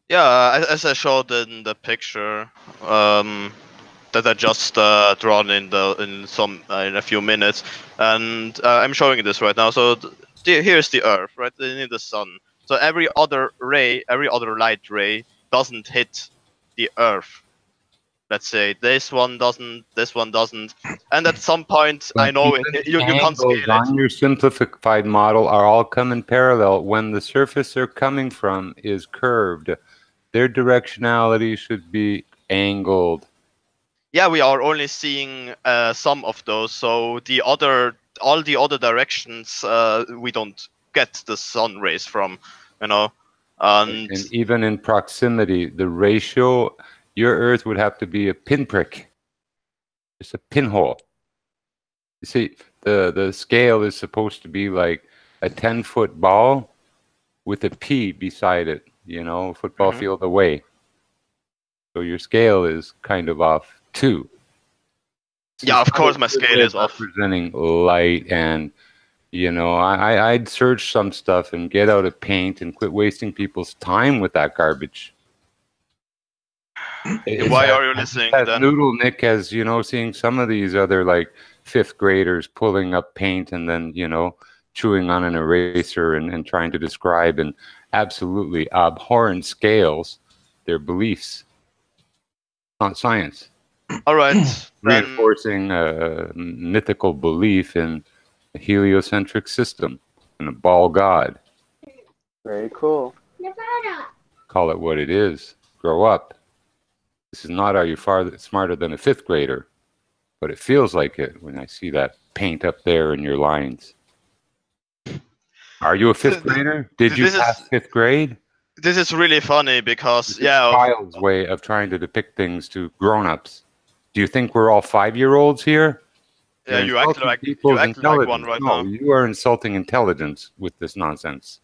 Yeah, as I showed in the picture, that I just drawn in a few minutes, and I'm showing this right now. So here's the Earth, right? In the sun. So every other light ray doesn't hit the Earth. Let's say this one doesn't, and at some point, But I know even you can't scale angles on it. your simplified model are all coming parallel when the surface they're coming from is curved. Their directionality should be angled. Yeah, we are only seeing some of those. So all the other directions, we don't get the sun rays from, and And even in proximity, the ratio, your Earth would have to be a pinprick. It's a pinhole. You see, the scale is supposed to be like a 10-foot ball with a P beside it, football field away. So your scale is kind of off too. Yeah, of course my scale is off. Representing light, and I'd search some stuff and get out a paint and quit wasting people's time with that garbage. Why are you listening as then? Noodle Nick has, seeing some of these other like 5th graders pulling up paint and then, chewing on an eraser and trying to describe in absolutely abhorrent scales their beliefs. Not science. All right. Reinforcing a mythical belief in a heliocentric system and a ball god. Very cool. Call it what it is. Grow up. This is not, are you far smarter than a 5th grader? But it feels like it when I see that paint up there in your lines. Are you a 5th grader? Did you pass 5th grade? This is really funny because, It's a child's way of trying to depict things to grown-ups. Do you think we're all 5-year-olds here? Yeah, you act like one right now. No, you are insulting intelligence with this nonsense.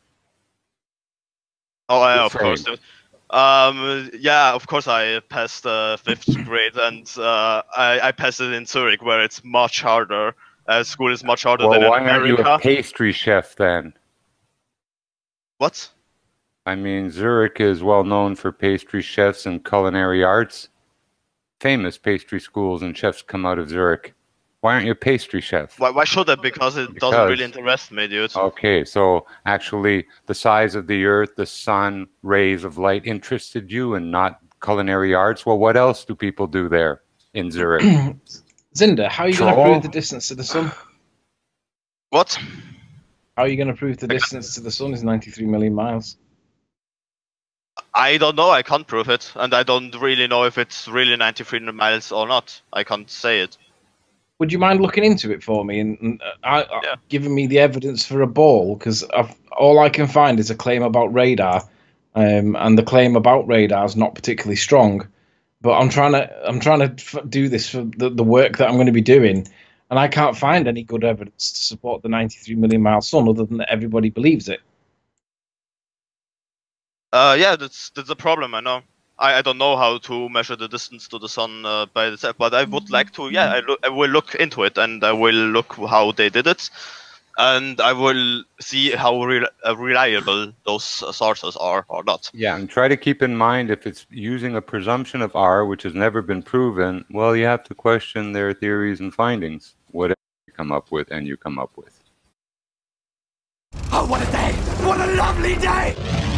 Oh, yeah, of course. Yeah, of course I passed 5th grade, and I passed it in Zurich, where it's much harder. School is much harder than in why America. aren't you a pastry chef then? What? I mean, Zurich is well known for pastry chefs and culinary arts. Famous pastry schools and chefs come out of Zurich. Why aren't you a pastry chef? Why should I? Because it doesn't really interest me, dude. Okay, so actually the size of the Earth, the sun, rays of light interested you and not culinary arts? Well, what else do people do there in Zurich? Zinda, how are you going to prove the distance to the sun? What? How are you going to prove the distance to the sun is 93 million miles? I don't know. I can't prove it. And I don't really know if it's really 93 miles or not. I can't say it. Would you mind looking into it for me and giving me the evidence for a ball? Because all I can find is a claim about radar, and the claim about radar is not particularly strong. But I'm trying to do this for the work that I'm going to be doing, and I can't find any good evidence to support the 93 million mile sun, other than that everybody believes it. Yeah, that's a problem. I know. I don't know how to measure the distance to the sun by itself, but I would like to. Yeah, I will look into it, and I will look how they did it, and I will see how reliable those sources are or not. Yeah, and try to keep in mind if it's using a presumption of R, which has never been proven, well, you have to question their theories and findings, whatever you come up with and you come up with. Oh, what a day! What a lovely day!